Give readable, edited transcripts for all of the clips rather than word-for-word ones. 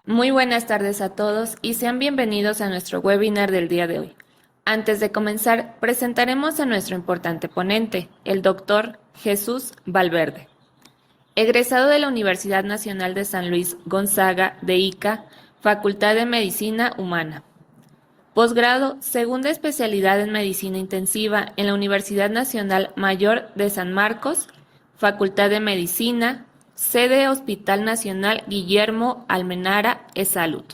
Muy buenas tardes a todos y sean bienvenidos a nuestro webinar del día de hoy. Antes de comenzar, presentaremos a nuestro importante ponente, el doctor Jesús Valverde. Egresado de la Universidad Nacional de San Luis Gonzaga de Ica, Facultad de Medicina Humana. Posgrado, segunda especialidad en Medicina Intensiva en la Universidad Nacional Mayor de San Marcos, Facultad de Medicina, sede Hospital Nacional Guillermo Almenara Salud.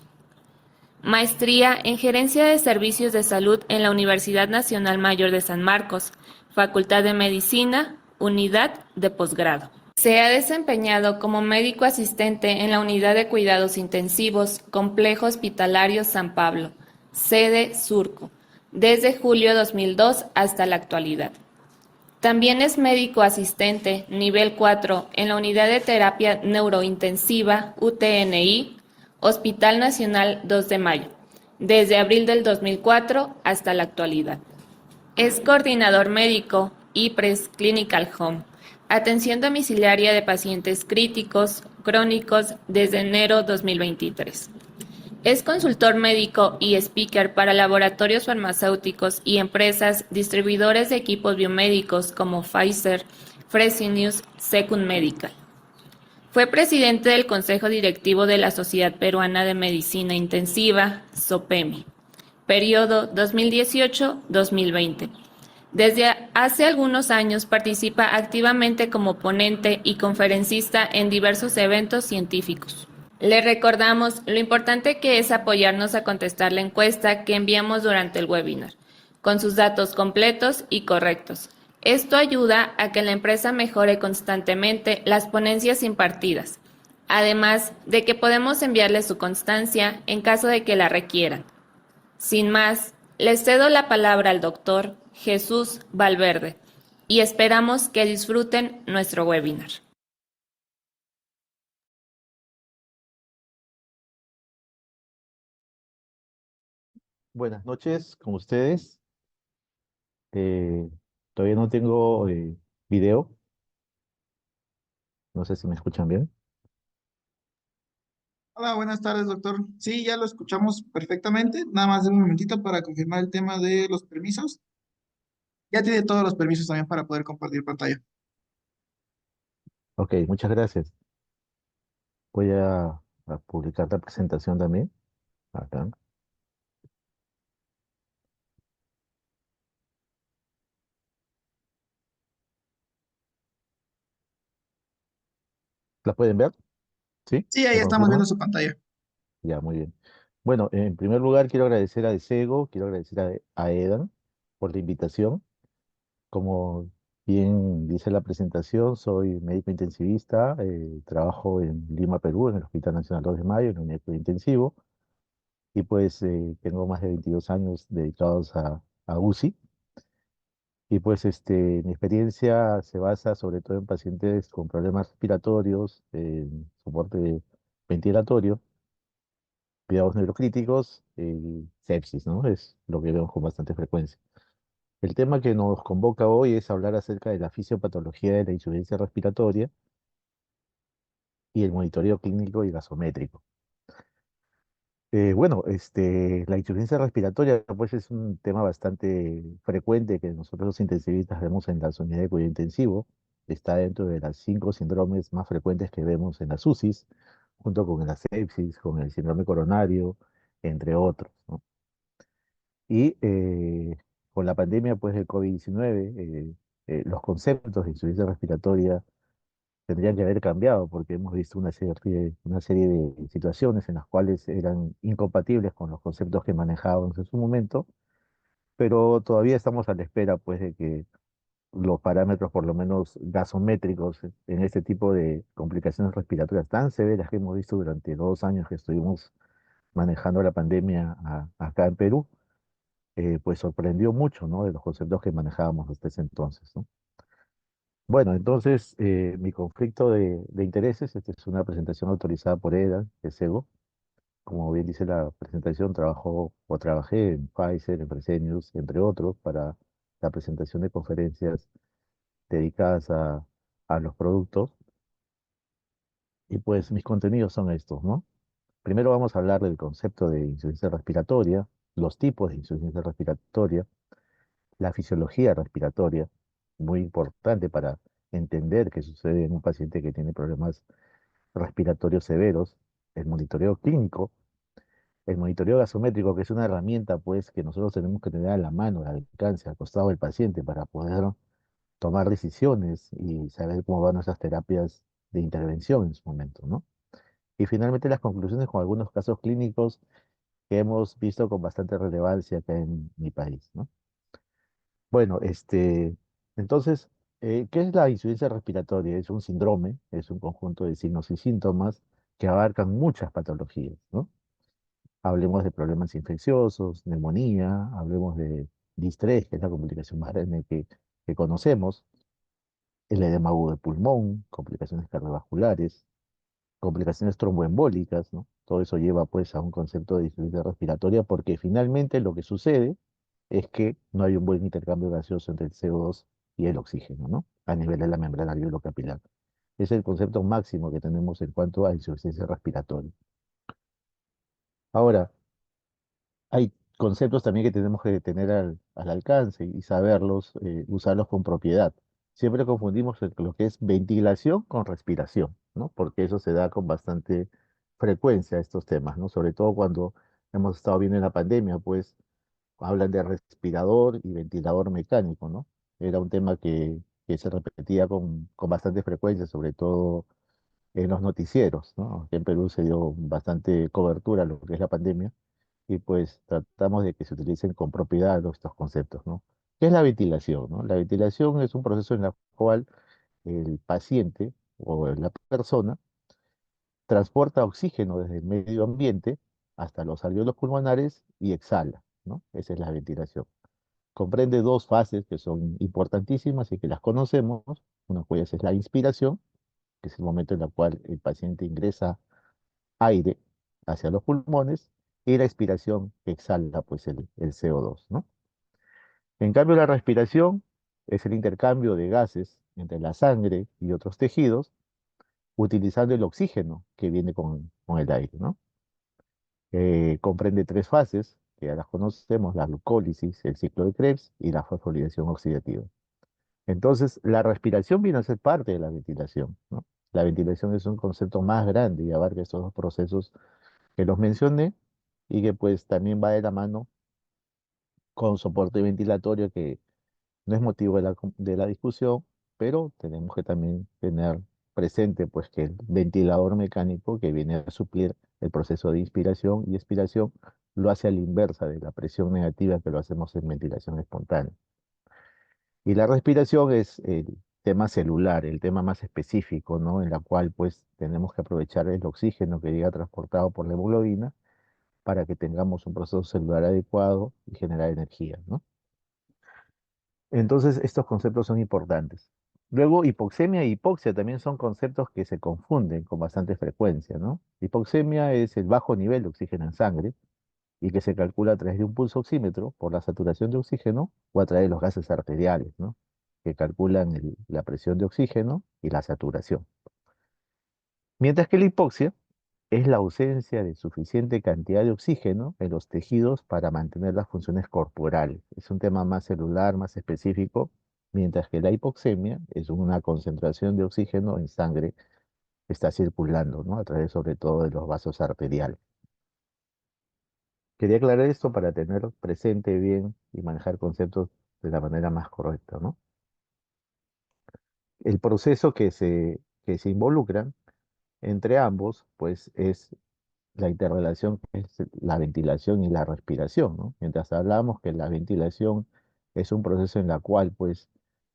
Maestría en Gerencia de Servicios de Salud en la Universidad Nacional Mayor de San Marcos, Facultad de Medicina, Unidad de Posgrado. Se ha desempeñado como médico asistente en la Unidad de Cuidados Intensivos, Complejo Hospitalario San Pablo, sede Surco, desde julio 2002 hasta la actualidad. También es médico asistente nivel 4 en la Unidad de Terapia Neurointensiva UTNI, Hospital Nacional 2 de Mayo, desde abril del 2004 hasta la actualidad. Es coordinador médico IPRES Clinical Home, atención domiciliaria de pacientes críticos, crónicos desde enero 2023. Es consultor médico y speaker para laboratorios farmacéuticos y empresas distribuidores de equipos biomédicos como Pfizer, Fresenius, Secund Medical. Fue presidente del Consejo Directivo de la Sociedad Peruana de Medicina Intensiva, SOPEMI, periodo 2018-2020. Desde hace algunos años participa activamente como ponente y conferencista en diversos eventos científicos. Le recordamos lo importante que es apoyarnos a contestar la encuesta que enviamos durante el webinar, con sus datos completos y correctos. Esto ayuda a que la empresa mejore constantemente las ponencias impartidas, además de que podemos enviarle su constancia en caso de que la requieran. Sin más, les cedo la palabra al doctor Jesús Valverde y esperamos que disfruten nuestro webinar. Buenas noches con ustedes. Eh, Todavía no tengo video. No sé si me escuchan bien. Hola, buenas tardes, doctor. Sí, ya lo escuchamos perfectamente. Nada más de un momentito para confirmar el tema de los permisos. Ya tiene todos los permisos también para poder compartir pantalla. Ok, muchas gracias. Voy a publicar la presentación también. Acá. ¿La pueden ver? ¿Sí? Sí, ahí ¿Me estamos viendo confirman? su pantalla. Ya, muy bien. Bueno, en primer lugar quiero agradecer a Desego, quiero agradecer a Edan por la invitación. Como bien dice la presentación, soy médico intensivista, trabajo en Lima, Perú, en el Hospital Nacional 2 de Mayo, en la unidad de cuidado intensivo. Y pues tengo más de 22 años dedicados a UCI. Y pues mi experiencia se basa sobre todo en pacientes con problemas respiratorios, en soporte ventilatorio, cuidados neurocríticos y sepsis, ¿no? Es lo que vemos con bastante frecuencia. El tema que nos convoca hoy es hablar acerca de la fisiopatología de la insuficiencia respiratoria y el monitoreo clínico y gasométrico. Bueno, la insuficiencia respiratoria pues es un tema bastante frecuente que nosotros los intensivistas vemos en las unidades de cuidado intensivo. Está dentro de las 5 síndromes más frecuentes que vemos en las UCIs, junto con la sepsis, con el síndrome coronario, entre otros, ¿no? Y con la pandemia pues del COVID-19, los conceptos de insuficiencia respiratoria tendrían que haber cambiado porque hemos visto una serie de situaciones en las cuales eran incompatibles con los conceptos que manejábamos en su momento, pero todavía estamos a la espera pues de que los parámetros por lo menos gasométricos en este tipo de complicaciones respiratorias tan severas que hemos visto durante 2 años que estuvimos manejando la pandemia acá en Perú, pues sorprendió mucho, ¿no? De los conceptos que manejábamos hasta ese entonces, ¿no? Bueno, entonces, mi conflicto de intereses, esta es una presentación autorizada por EDA, de SEGO. Como bien dice la presentación, trabajé en Pfizer, en Fresenius, entre otros, para la presentación de conferencias dedicadas a los productos. Y pues mis contenidos son estos, ¿no? Primero vamos a hablar del concepto de insuficiencia respiratoria, los tipos de insuficiencia respiratoria, la fisiología respiratoria, muy importante para entender qué sucede en un paciente que tiene problemas respiratorios severos, el monitoreo clínico, el monitoreo gasométrico, que es una herramienta pues que nosotros tenemos que tener a la mano, al alcance, al costado del paciente para poder tomar decisiones y saber cómo van nuestras terapias de intervención en su momento, ¿no? Y finalmente las conclusiones con algunos casos clínicos que hemos visto con bastante relevancia acá en mi país, ¿no? Bueno, entonces, ¿qué es la insuficiencia respiratoria? Es un síndrome, es un conjunto de signos y síntomas que abarcan muchas patologías, ¿no? Hablemos de problemas infecciosos, neumonía, hablemos de distrés, que es la complicación más grande que conocemos, el edema agudo de pulmón, complicaciones cardiovasculares, complicaciones tromboembólicas, ¿no? Todo eso lleva pues a un concepto de insuficiencia respiratoria porque finalmente lo que sucede es que no hay un buen intercambio gaseoso entre el CO2 y el oxígeno, ¿no? A nivel de la membrana alveolo-capilar. Es el concepto máximo que tenemos en cuanto a insuficiencia respiratoria. Ahora, hay conceptos también que tenemos que tener al alcance y saberlos, usarlos con propiedad. Siempre confundimos lo que es ventilación con respiración, ¿no? Porque eso se da con bastante frecuencia estos temas, ¿no? Sobre todo cuando hemos estado viendo en la pandemia, pues hablan de respirador y ventilador mecánico, ¿no? Era un tema que se repetía con bastante frecuencia, sobre todo en los noticieros, ¿no? Aquí en Perú se dio bastante cobertura a lo que es la pandemia y pues tratamos de que se utilicen con propiedad estos conceptos, ¿no? ¿Qué es la ventilación, no? La ventilación es un proceso en el cual el paciente o la persona transporta oxígeno desde el medio ambiente hasta los alvéolos pulmonares y exhala, ¿no? Esa es la ventilación. Comprende dos fases que son importantísimas y que las conocemos. Una pues es la inspiración, que es el momento en el cual el paciente ingresa aire hacia los pulmones, y la expiración que exhala pues el CO2, ¿no? En cambio, la respiración es el intercambio de gases entre la sangre y otros tejidos, utilizando el oxígeno que viene con el aire, ¿no? Comprende tres fases, que ya las conocemos: la glucólisis, el ciclo de Krebs y la fosforilación oxidativa. Entonces, la respiración viene a ser parte de la ventilación, ¿no? La ventilación es un concepto más grande y abarca estos dos procesos que los mencioné y que pues también va de la mano con soporte ventilatorio, que no es motivo de la discusión, pero tenemos que también tener presente pues que el ventilador mecánico, que viene a suplir el proceso de inspiración y expiración, lo hace a la inversa de la presión negativa que lo hacemos en ventilación espontánea. Y la respiración es el tema celular, el tema más específico, ¿no? En la cual pues tenemos que aprovechar el oxígeno que llega transportado por la hemoglobina para que tengamos un proceso celular adecuado y generar energía, ¿no? Entonces, estos conceptos son importantes. Luego, hipoxemia e hipoxia también son conceptos que se confunden con bastante frecuencia, ¿no? Hipoxemia es el bajo nivel de oxígeno en sangre y que se calcula a través de un pulso oxímetro por la saturación de oxígeno o a través de los gases arteriales, ¿no? Que calculan la presión de oxígeno y la saturación. Mientras que la hipoxia es la ausencia de suficiente cantidad de oxígeno en los tejidos para mantener las funciones corporales. Es un tema más celular, más específico, mientras que la hipoxemia es una concentración de oxígeno en sangre que está circulando, ¿no? A través sobre todo de los vasos arteriales. Quería aclarar esto para tener presente bien y manejar conceptos de la manera más correcta, ¿no? El proceso que se involucra entre ambos, pues es la interrelación que es la ventilación y la respiración, ¿no? Mientras hablamos que la ventilación es un proceso en la cual pues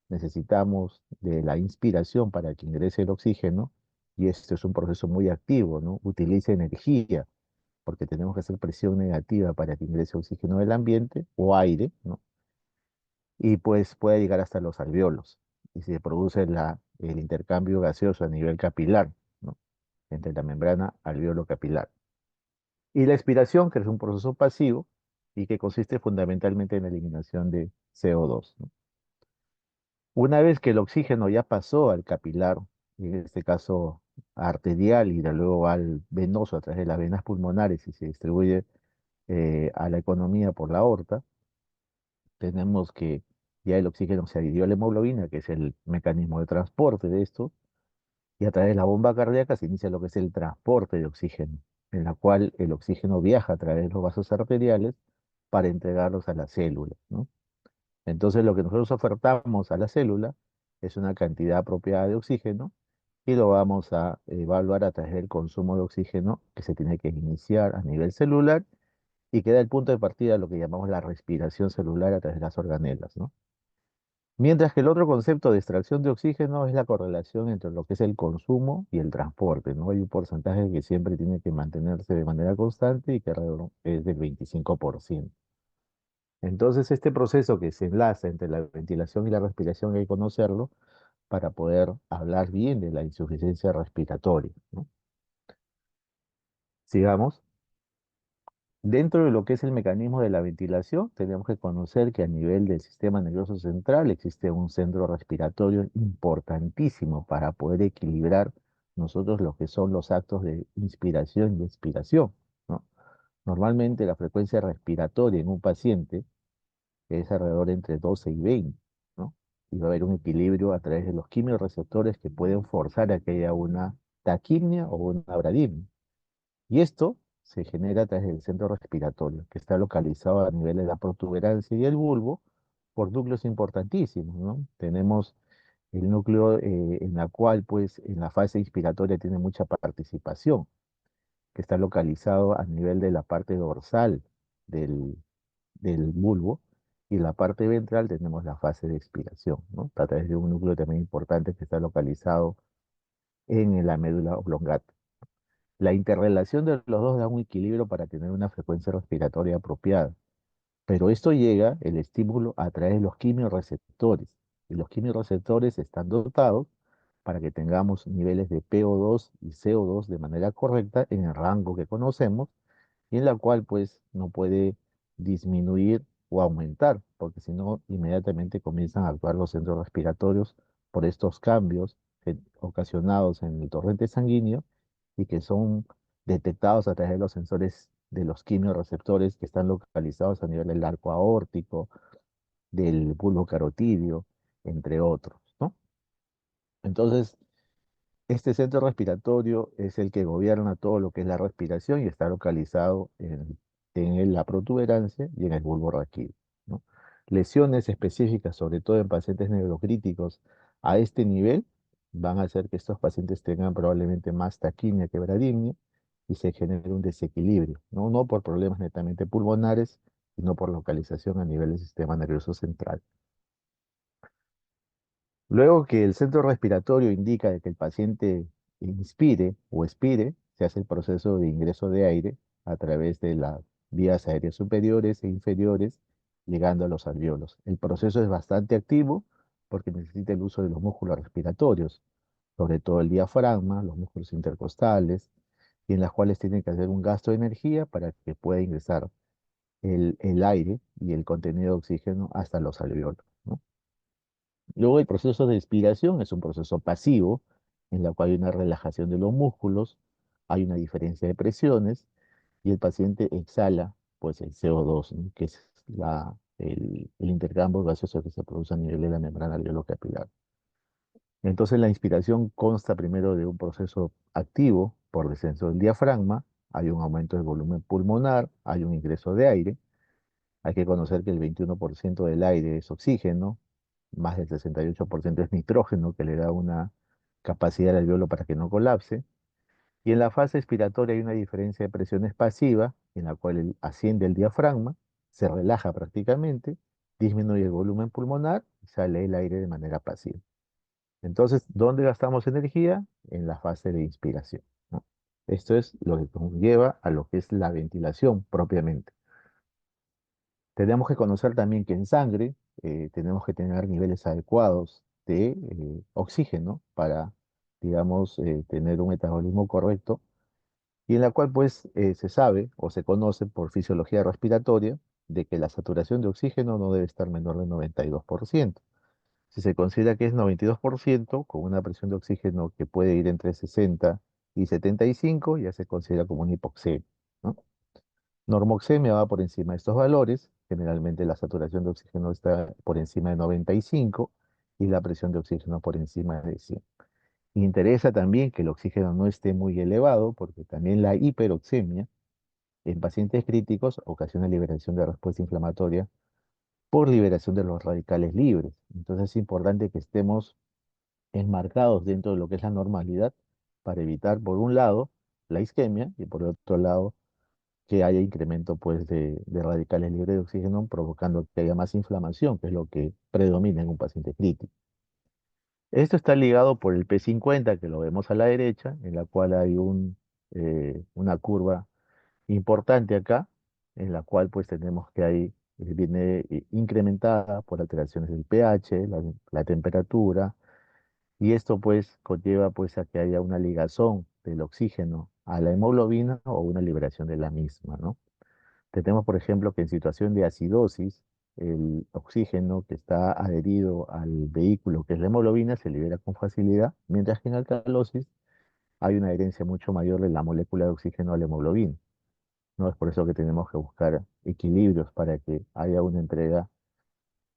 necesitamos de la inspiración para que ingrese el oxígeno, y este es un proceso muy activo, ¿no? Utiliza energía porque tenemos que hacer presión negativa para que ingrese oxígeno del ambiente o aire, ¿no? Y pues puede llegar hasta los alvéolos y se produce el intercambio gaseoso a nivel capilar, ¿no? Entre la membrana alvéolo capilar. Y la expiración, que es un proceso pasivo y que consiste fundamentalmente en la eliminación de CO2, ¿no? Una vez que el oxígeno ya pasó al capilar, y en este caso arterial y de luego va al venoso a través de las venas pulmonares y se distribuye a la economía por la aorta. Tenemos que ya el oxígeno se adhirió a la hemoglobina, que es el mecanismo de transporte de esto, y a través de la bomba cardíaca se inicia lo que es el transporte de oxígeno, en la cual el oxígeno viaja a través de los vasos arteriales para entregarlos a la célula, ¿no? Entonces lo que nosotros ofertamos a la célula es una cantidad apropiada de oxígeno y lo vamos a evaluar a través del consumo de oxígeno que se tiene que iniciar a nivel celular y queda el punto de partida lo que llamamos la respiración celular a través de las organelas, ¿no? Mientras que el otro concepto de extracción de oxígeno es la correlación entre lo que es el consumo y el transporte, ¿no? Hay un porcentaje que siempre tiene que mantenerse de manera constante y que alrededor es del 25%. Entonces, este proceso que se enlaza entre la ventilación y la respiración hay que conocerlo para poder hablar bien de la insuficiencia respiratoria, ¿no? Sigamos. Dentro de lo que es el mecanismo de la ventilación, tenemos que conocer que a nivel del sistema nervioso central existe un centro respiratorio importantísimo para poder equilibrar nosotros lo que son los actos de inspiración y expiración, ¿no? Normalmente la frecuencia respiratoria en un paciente es alrededor entre 12 y 20, ¿no? Y va a haber un equilibrio a través de los quimiorreceptores que pueden forzar a que haya una taquimia o una bradimia. Y esto se genera a través del centro respiratorio, que está localizado a nivel de la protuberancia y el bulbo por núcleos importantísimos, ¿no? Tenemos el núcleo en la cual, pues, en la fase inspiratoria tiene mucha participación, que está localizado a nivel de la parte dorsal del, del bulbo, y en la parte ventral tenemos la fase de expiración, ¿no? A través de un núcleo también importante que está localizado en la médula oblongata. La interrelación de los dos da un equilibrio para tener una frecuencia respiratoria apropiada, pero esto llega, el estímulo, a través de los quimiorreceptores, y los quimiorreceptores están dotados para que tengamos niveles de PO2 y CO2 de manera correcta en el rango que conocemos y en la cual pues no puede disminuir o aumentar, porque si no, inmediatamente comienzan a actuar los centros respiratorios por estos cambios ocasionados en el torrente sanguíneo y que son detectados a través de los sensores de los quimiorreceptores que están localizados a nivel del arco aórtico, del bulbo carotidio, entre otros, ¿no? Entonces, este centro respiratorio es el que gobierna todo lo que es la respiración y está localizado la protuberancia y en el bulbo raquídeo, ¿no? Lesiones específicas, sobre todo en pacientes neurocríticos a este nivel, van a hacer que estos pacientes tengan probablemente más taquimia que bradimia y se genere un desequilibrio, ¿no? No por problemas netamente pulmonares, sino por localización a nivel del sistema nervioso central. Luego que el centro respiratorio indica de que el paciente inspire o expire, se hace el proceso de ingreso de aire a través de las vías aéreas superiores e inferiores, llegando a los alvéolos. El proceso es bastante activo porque necesita el uso de los músculos respiratorios, sobre todo el diafragma, los músculos intercostales, y en las cuales tiene que hacer un gasto de energía para que pueda ingresar el aire y el contenido de oxígeno hasta los alvéolos, ¿no? Luego el proceso de expiración es un proceso pasivo, en el cual hay una relajación de los músculos, hay una diferencia de presiones y el paciente exhala pues el CO2, ¿no? Que es el intercambio gaseoso que se produce a nivel de la membrana alveolo-capilar. Entonces la inspiración consta primero de un proceso activo por descenso del diafragma, hay un aumento del volumen pulmonar, hay un ingreso de aire. Hay que conocer que el 21% del aire es oxígeno, más del 68% es nitrógeno, que le da una capacidad al alveolo para que no colapse. Y en la fase expiratoria hay una diferencia de presiones pasiva, en la cual asciende el diafragma, se relaja prácticamente, disminuye el volumen pulmonar y sale el aire de manera pasiva. Entonces, ¿dónde gastamos energía? En la fase de inspiración, ¿no? Esto es lo que conlleva a lo que es la ventilación propiamente. Tenemos que conocer también que en sangre tenemos que tener niveles adecuados de oxígeno para, digamos, tener un metabolismo correcto y en la cual pues se sabe o se conoce por fisiología respiratoria de que la saturación de oxígeno no debe estar menor del 92%. Si se considera que es 92%, con una presión de oxígeno que puede ir entre 60 y 75, ya se considera como una hipoxemia, ¿no? Normoxemia va por encima de estos valores, generalmente la saturación de oxígeno está por encima de 95 y la presión de oxígeno por encima de 100. Interesa también que el oxígeno no esté muy elevado, porque también la hiperoxemia en pacientes críticos ocasiona liberación de respuesta inflamatoria por liberación de los radicales libres. Entonces es importante que estemos enmarcados dentro de lo que es la normalidad para evitar, por un lado, la isquemia y por otro lado, que haya incremento pues, de radicales libres de oxígeno, provocando que haya más inflamación, que es lo que predomina en un paciente crítico. Esto está ligado por el P50, que lo vemos a la derecha, en la cual hay una curva importante acá, en la cual pues tenemos que ahí viene incrementada por alteraciones del pH, la temperatura, y esto pues conlleva pues a que haya una ligazón del oxígeno a la hemoglobina o una liberación de la misma, ¿no? Tenemos, por ejemplo, que en situación de acidosis, el oxígeno que está adherido al vehículo, que es la hemoglobina, se libera con facilidad, mientras que en alcalosis hay una adherencia mucho mayor de la molécula de oxígeno a la hemoglobina, ¿no? Es por eso que tenemos que buscar equilibrios para que haya una entrega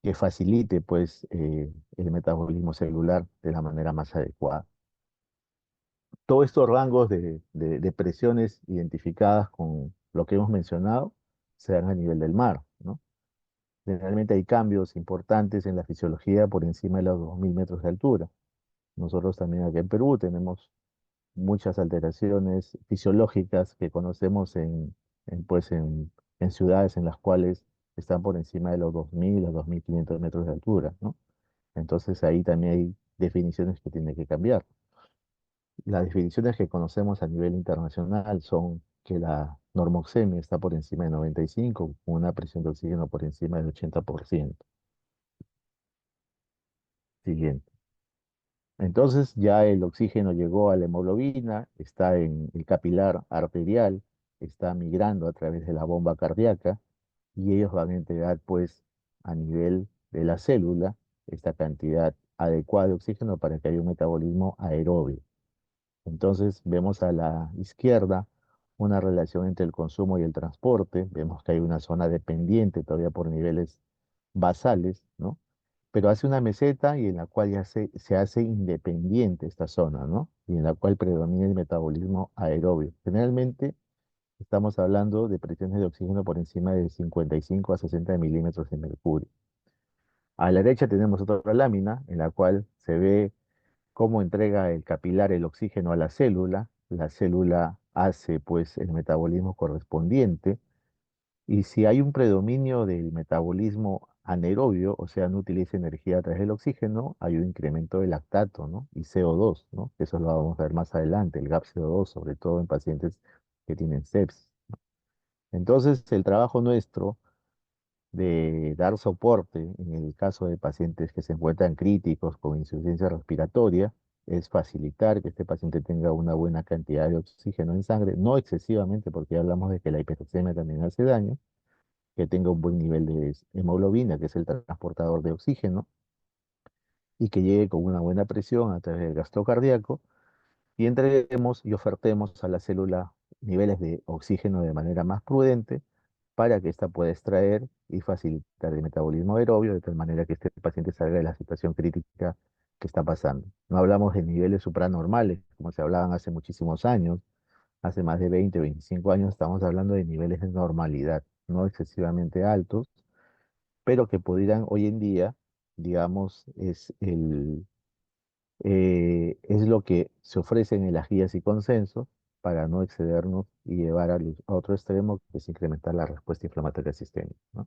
que facilite, pues, el metabolismo celular de la manera más adecuada. Todos estos rangos de presiones identificadas con lo que hemos mencionado se dan a nivel del mar, ¿no? Generalmente hay cambios importantes en la fisiología por encima de los 2000 metros de altura. Nosotros también aquí en Perú tenemos muchas alteraciones fisiológicas que conocemos pues en ciudades en las cuales están por encima de los 2000 o 2500 metros de altura, ¿no? Entonces ahí también hay definiciones que tienen que cambiar. Las definiciones que conocemos a nivel internacional son que la normoxemia está por encima de 95, con una presión de oxígeno por encima del 80%. Siguiente. Entonces ya el oxígeno llegó a la hemoglobina, está en el capilar arterial, está migrando a través de la bomba cardíaca y ellos van a entregar pues a nivel de la célula esta cantidad adecuada de oxígeno para que haya un metabolismo aerobio. Entonces vemos a la izquierda una relación entre el consumo y el transporte, vemos que hay una zona dependiente todavía por niveles basales, ¿no? Pero hace una meseta y en la cual ya se hace independiente esta zona, ¿no? Y en la cual predomina el metabolismo aerobio. Generalmente estamos hablando de presiones de oxígeno por encima de 55 a 60 milímetros de mercurio. A la derecha tenemos otra lámina en la cual se ve cómo entrega el capilar el oxígeno a la célula hace pues el metabolismo correspondiente y si hay un predominio del metabolismo anaerobio, o sea, no utiliza energía a través del oxígeno, hay un incremento de lactato, ¿no? Y CO2, ¿no? Eso lo vamos a ver más adelante, el gap CO2, sobre todo en pacientes que tienen sepsis. Entonces, el trabajo nuestro de dar soporte en el caso de pacientes que se encuentran críticos con insuficiencia respiratoria es facilitar que este paciente tenga una buena cantidad de oxígeno en sangre, no excesivamente, porque ya hablamos de que la hiperoxemia también hace daño, que tenga un buen nivel de hemoglobina, que es el transportador de oxígeno, y que llegue con una buena presión a través del gasto cardíaco, y entreguemos y ofertemos a la célula niveles de oxígeno de manera más prudente para que ésta pueda extraer y facilitar el metabolismo aerobio de tal manera que este paciente salga de la situación crítica que está pasando. No hablamos de niveles supranormales, como se hablaban hace muchísimos años, hace más de 20, 25 años, estamos hablando de niveles de normalidad, no excesivamente altos, pero que pudieran hoy en día, digamos, es lo que se ofrece en las guías y consensos para no excedernos y llevar a otro extremo, que es incrementar la respuesta inflamatoria sistémica, ¿no?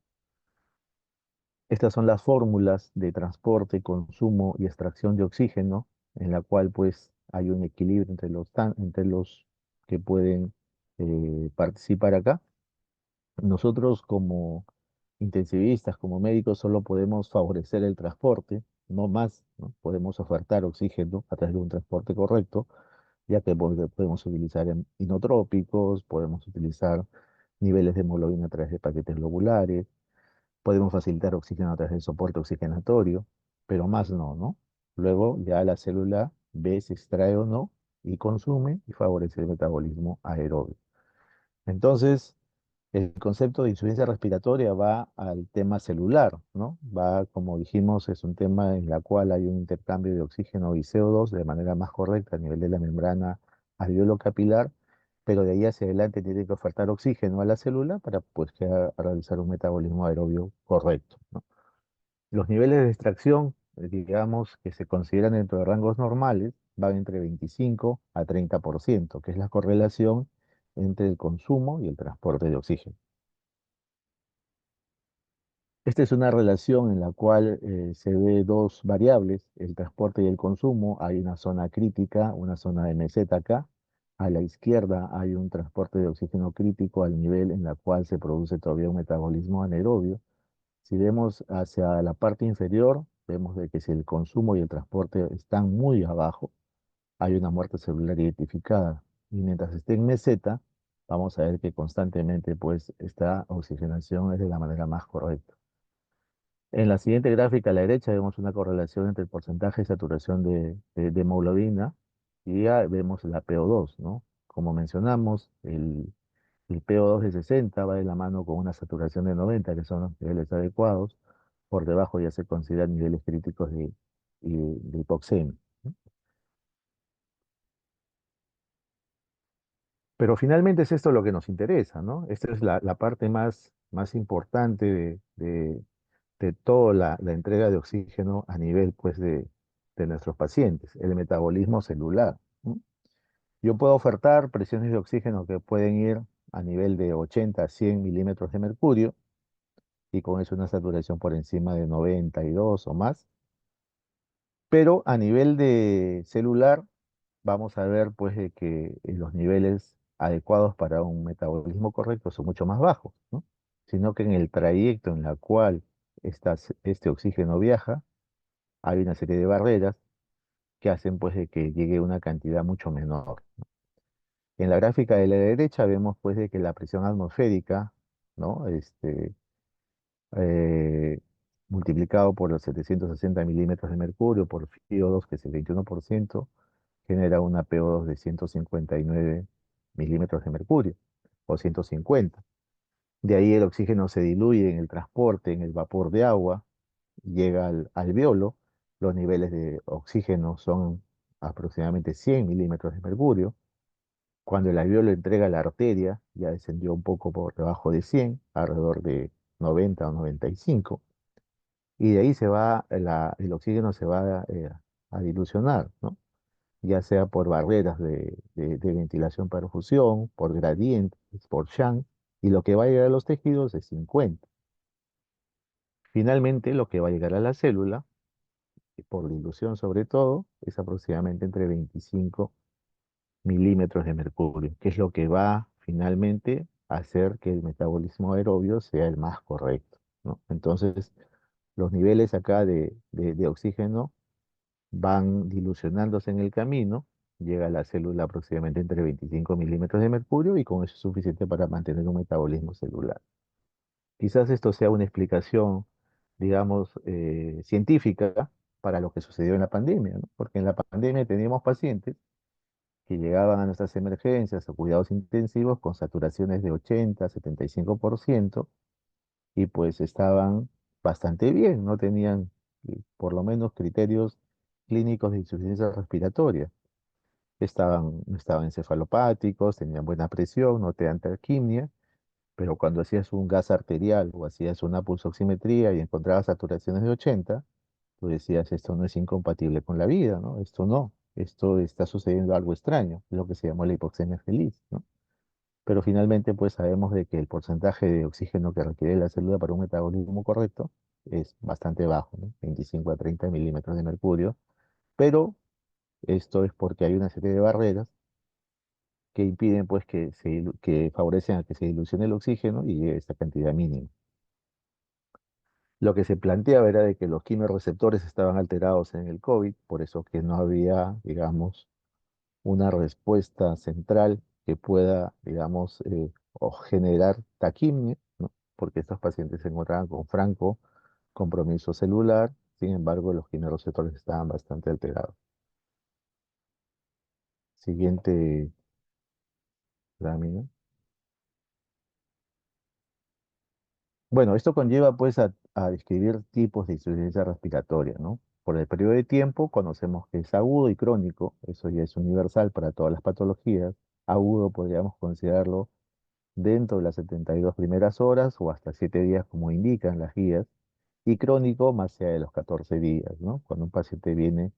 Estas son las fórmulas de transporte, consumo y extracción de oxígeno, en la cual pues hay un equilibrio entre los que pueden participar acá. Nosotros como intensivistas, como médicos, solo podemos favorecer el transporte, no más, ¿no? Podemos ofertar oxígeno a través de un transporte correcto, ya que podemos utilizar inotrópicos, podemos utilizar niveles de hemoglobina a través de paquetes globulares, podemos facilitar oxígeno a través del soporte oxigenatorio, pero más no, ¿no? Luego ya la célula ve si extrae o no y consume y favorece el metabolismo aerobio. Entonces, el concepto de insuficiencia respiratoria va al tema celular, ¿no? Va, como dijimos, es un tema en la cual hay un intercambio de oxígeno y CO2 de manera más correcta a nivel de la membrana alveolo capilar, pero de ahí hacia adelante tiene que ofertar oxígeno a la célula para pues, que realizar un metabolismo aerobio correcto, ¿no? Los niveles de extracción, digamos, que se consideran dentro de rangos normales, van entre 25 a 30%, que es la correlación entre el consumo y el transporte de oxígeno. Esta es una relación en la cual se ve dos variables, el transporte y el consumo. Hay una zona crítica, una zona de meseta acá. A la izquierda hay un transporte de oxígeno crítico al nivel en la cual se produce todavía un metabolismo anaerobio. Si vemos hacia la parte inferior, vemos de que si el consumo y el transporte están muy abajo, hay una muerte celular identificada. Y mientras esté en meseta, vamos a ver que constantemente pues esta oxigenación es de la manera más correcta. En la siguiente gráfica a la derecha vemos una correlación entre el porcentaje de saturación de hemoglobina y ya vemos la PO2, ¿no? Como mencionamos, el PO2 de 60 va de la mano con una saturación de 90, que son los niveles adecuados. Por debajo ya se consideran niveles críticos de hipoxemia, ¿no? Pero finalmente es esto lo que nos interesa, ¿no? Esta es la parte más importante de toda la entrega de oxígeno a nivel, pues, de nuestros pacientes, el metabolismo celular, ¿no? Yo puedo ofertar presiones de oxígeno que pueden ir a nivel de 80 a 100 milímetros de mercurio y con eso una saturación por encima de 92 o más. Pero a nivel de celular, vamos a ver pues de que los niveles adecuados para un metabolismo correcto son mucho más bajos, ¿no? Sino que en el trayecto en la cual este oxígeno viaja, hay una serie de barreras que hacen pues de que llegue una cantidad mucho menor. En la gráfica de la derecha vemos pues de que la presión atmosférica, ¿no? eh, multiplicado por los 760 milímetros de mercurio por FiO2, que es el 21%, genera una PO2 de 159 milímetros de mercurio, o 150. De ahí el oxígeno se diluye en el transporte, en el vapor de agua, llega al alveolo, los niveles de oxígeno son aproximadamente 100 milímetros de mercurio. Cuando el alveolo entrega a la arteria, ya descendió un poco por debajo de 100, alrededor de 90 o 95, y de ahí el oxígeno se va a dilucionar, ¿no? Ya sea por barreras de ventilación-perfusión, por gradientes, por shunt, y lo que va a llegar a los tejidos es 50. Finalmente, lo que va a llegar a la célula, por dilución sobre todo, es aproximadamente entre 25 milímetros de mercurio, que es lo que va finalmente a hacer que el metabolismo aerobio sea el más correcto, ¿no? Entonces, los niveles acá de oxígeno van dilucionándose en el camino, llega a la célula aproximadamente entre 25 milímetros de mercurio y con eso es suficiente para mantener un metabolismo celular. Quizás esto sea una explicación, digamos, científica para lo que sucedió en la pandemia, ¿no? Porque en la pandemia teníamos pacientes que llegaban a nuestras emergencias o cuidados intensivos con saturaciones de 80, 75% y pues estaban bastante bien, no tenían por lo menos criterios clínicos de insuficiencia respiratoria. No estaban encefalopáticos, tenían buena presión, no tenían taquimia, pero cuando hacías un gas arterial o hacías una pulsoximetría y encontrabas saturaciones de 80, tú decías, esto no es incompatible con la vida, ¿no? Esto no, esto está sucediendo algo extraño, lo que se llamó la hipoxemia feliz, ¿no? Pero finalmente, pues sabemos de que el porcentaje de oxígeno que requiere la célula para un metabolismo correcto es bastante bajo, ¿no? 25 a 30 milímetros de mercurio, pero esto es porque hay una serie de barreras que impiden, pues, que favorecen a que se dilucione el oxígeno y llegue a esta cantidad mínima. Lo que se planteaba era de que los quimiorreceptores estaban alterados en el COVID, por eso que no había, digamos, una respuesta central que pueda, digamos, o generar taquimia, ¿no? Porque estos pacientes se encontraban con franco compromiso celular, sin embargo los quimiorreceptores estaban bastante alterados. Siguiente lámina. Bueno, esto conlleva pues a describir tipos de insuficiencia respiratoria, ¿no? Por el periodo de tiempo conocemos que es agudo y crónico, eso ya es universal para todas las patologías. Agudo podríamos considerarlo dentro de las 72 primeras horas o hasta 7 días como indican las guías, y crónico más allá de los 14 días, ¿no? Cuando un paciente viene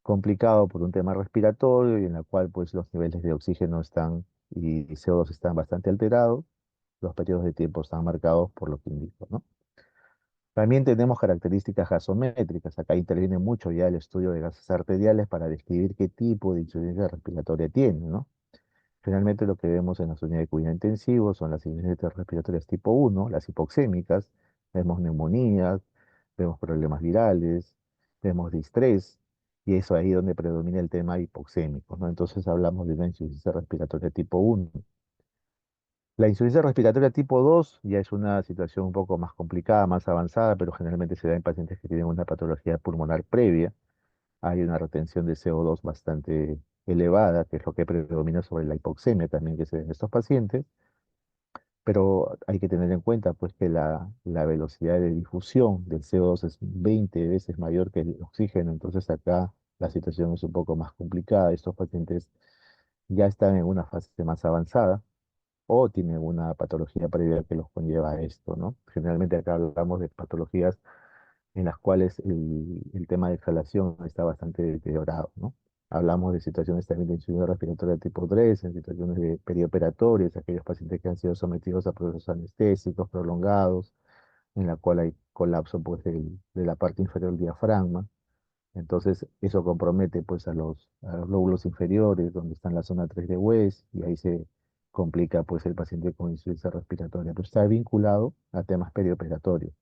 complicado por un tema respiratorio y en la cual pues los niveles de oxígeno están y CO2 están bastante alterados, los periodos de tiempo están marcados por lo que indico, ¿no? También tenemos características gasométricas. Acá interviene mucho ya el estudio de gases arteriales para describir qué tipo de insuficiencia respiratoria tiene, ¿no? Finalmente lo que vemos en las unidades de cuidado intensivo son las insuficiencias respiratorias tipo 1, las hipoxémicas, vemos neumonías, vemos problemas virales, vemos distrés, y eso ahí donde predomina el tema hipoxémico, ¿no? Entonces hablamos de una insuficiencia respiratoria tipo 1. La insuficiencia respiratoria tipo 2 ya es una situación un poco más complicada, más avanzada, pero generalmente se da en pacientes que tienen una patología pulmonar previa. Hay una retención de CO2 bastante elevada, que es lo que predomina sobre la hipoxemia también que se ve en estos pacientes, pero hay que tener en cuenta pues que la velocidad de difusión del CO2 es 20 veces mayor que el oxígeno, entonces acá la situación es un poco más complicada. Estos pacientes ya están en una fase más avanzada o tienen una patología previa que los conlleva a esto, ¿no? Generalmente acá hablamos de patologías en las cuales el tema de exhalación está bastante deteriorado, ¿no? Hablamos de situaciones también de insuficiencia respiratoria tipo 3, en situaciones de perioperatorias, aquellos pacientes que han sido sometidos a procesos anestésicos prolongados, en la cual hay colapso pues, de la parte inferior del diafragma. Entonces, eso compromete pues, a los lóbulos inferiores, donde están la zona 3 de West, y ahí se complica pues, el paciente con insuficiencia respiratoria, pero está vinculado a temas perioperatorios.